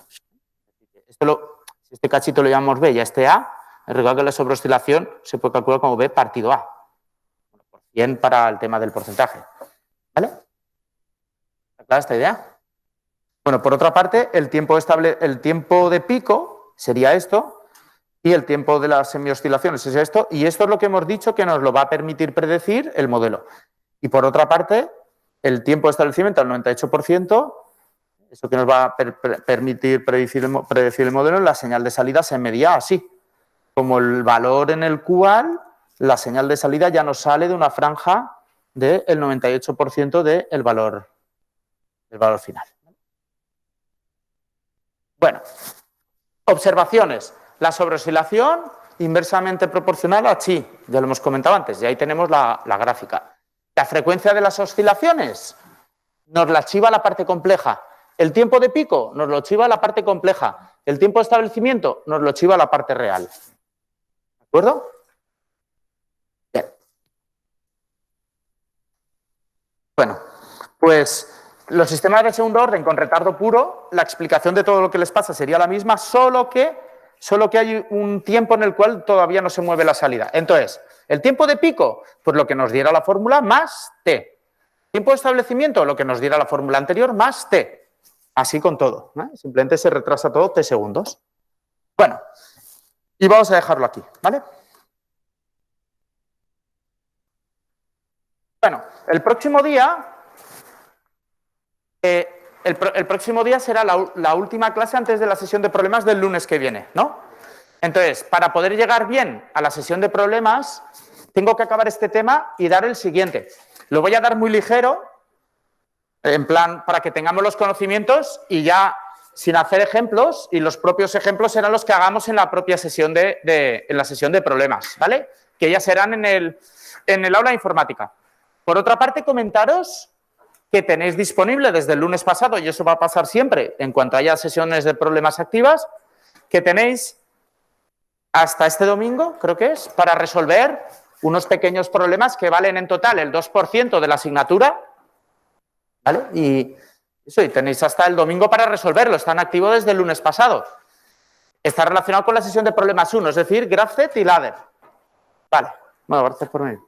Si este cachito lo llamamos B y a este A, recuerda que la sobreoscilación se puede calcular como B partido A. Por 100 para el tema del porcentaje. ¿Vale? ¿Está clara esta idea? Bueno, por otra parte, el tiempo de pico sería esto y el tiempo de las semioscilaciones es esto, y esto es lo que hemos dicho que nos lo va a permitir predecir el modelo. Y por otra parte, el tiempo de establecimiento al 98%, eso que nos va a permitir predecir el modelo, la señal de salida se medía así, como el valor en el cual la señal de salida ya nos sale de una franja del 98% del valor final. Bueno, observaciones. La sobreoscilación inversamente proporcional a chi, ya lo hemos comentado antes, y ahí tenemos la gráfica. La frecuencia de las oscilaciones nos la chiva la parte compleja. El tiempo de pico nos lo chiva la parte compleja. El tiempo de establecimiento nos lo chiva la parte real. ¿De acuerdo? Bien. Bueno, pues los sistemas de segundo orden con retardo puro, la explicación de todo lo que les pasa sería la misma, solo que hay un tiempo en el cual todavía no se mueve la salida. Entonces, el tiempo de pico, pues lo que nos diera la fórmula más t. Tiempo de establecimiento, lo que nos diera la fórmula anterior más t. Así con todo, ¿eh? Simplemente se retrasa todo t segundos. Bueno, y vamos a dejarlo aquí, ¿vale? Bueno, el próximo día será la última clase antes de la sesión de problemas del lunes que viene, ¿no? Entonces, para poder llegar bien a la sesión de problemas, tengo que acabar este tema y dar el siguiente. Lo voy a dar muy ligero, en plan, para que tengamos los conocimientos y ya sin hacer ejemplos, y los propios ejemplos serán los que hagamos en la propia sesión en la sesión de problemas, ¿vale? Que ya serán en el aula de informática. Por otra parte, comentaros que tenéis disponible desde el lunes pasado, y eso va a pasar siempre en cuanto haya sesiones de problemas activas, que tenéis hasta este domingo, creo que es, para resolver unos pequeños problemas que valen en total el 2% de la asignatura, ¿vale? Y tenéis hasta el domingo para resolverlo, están activos desde el lunes pasado. Está relacionado con la sesión de problemas 1, es decir, GraphZ y Ladder. Vale, bueno, gracias por venir.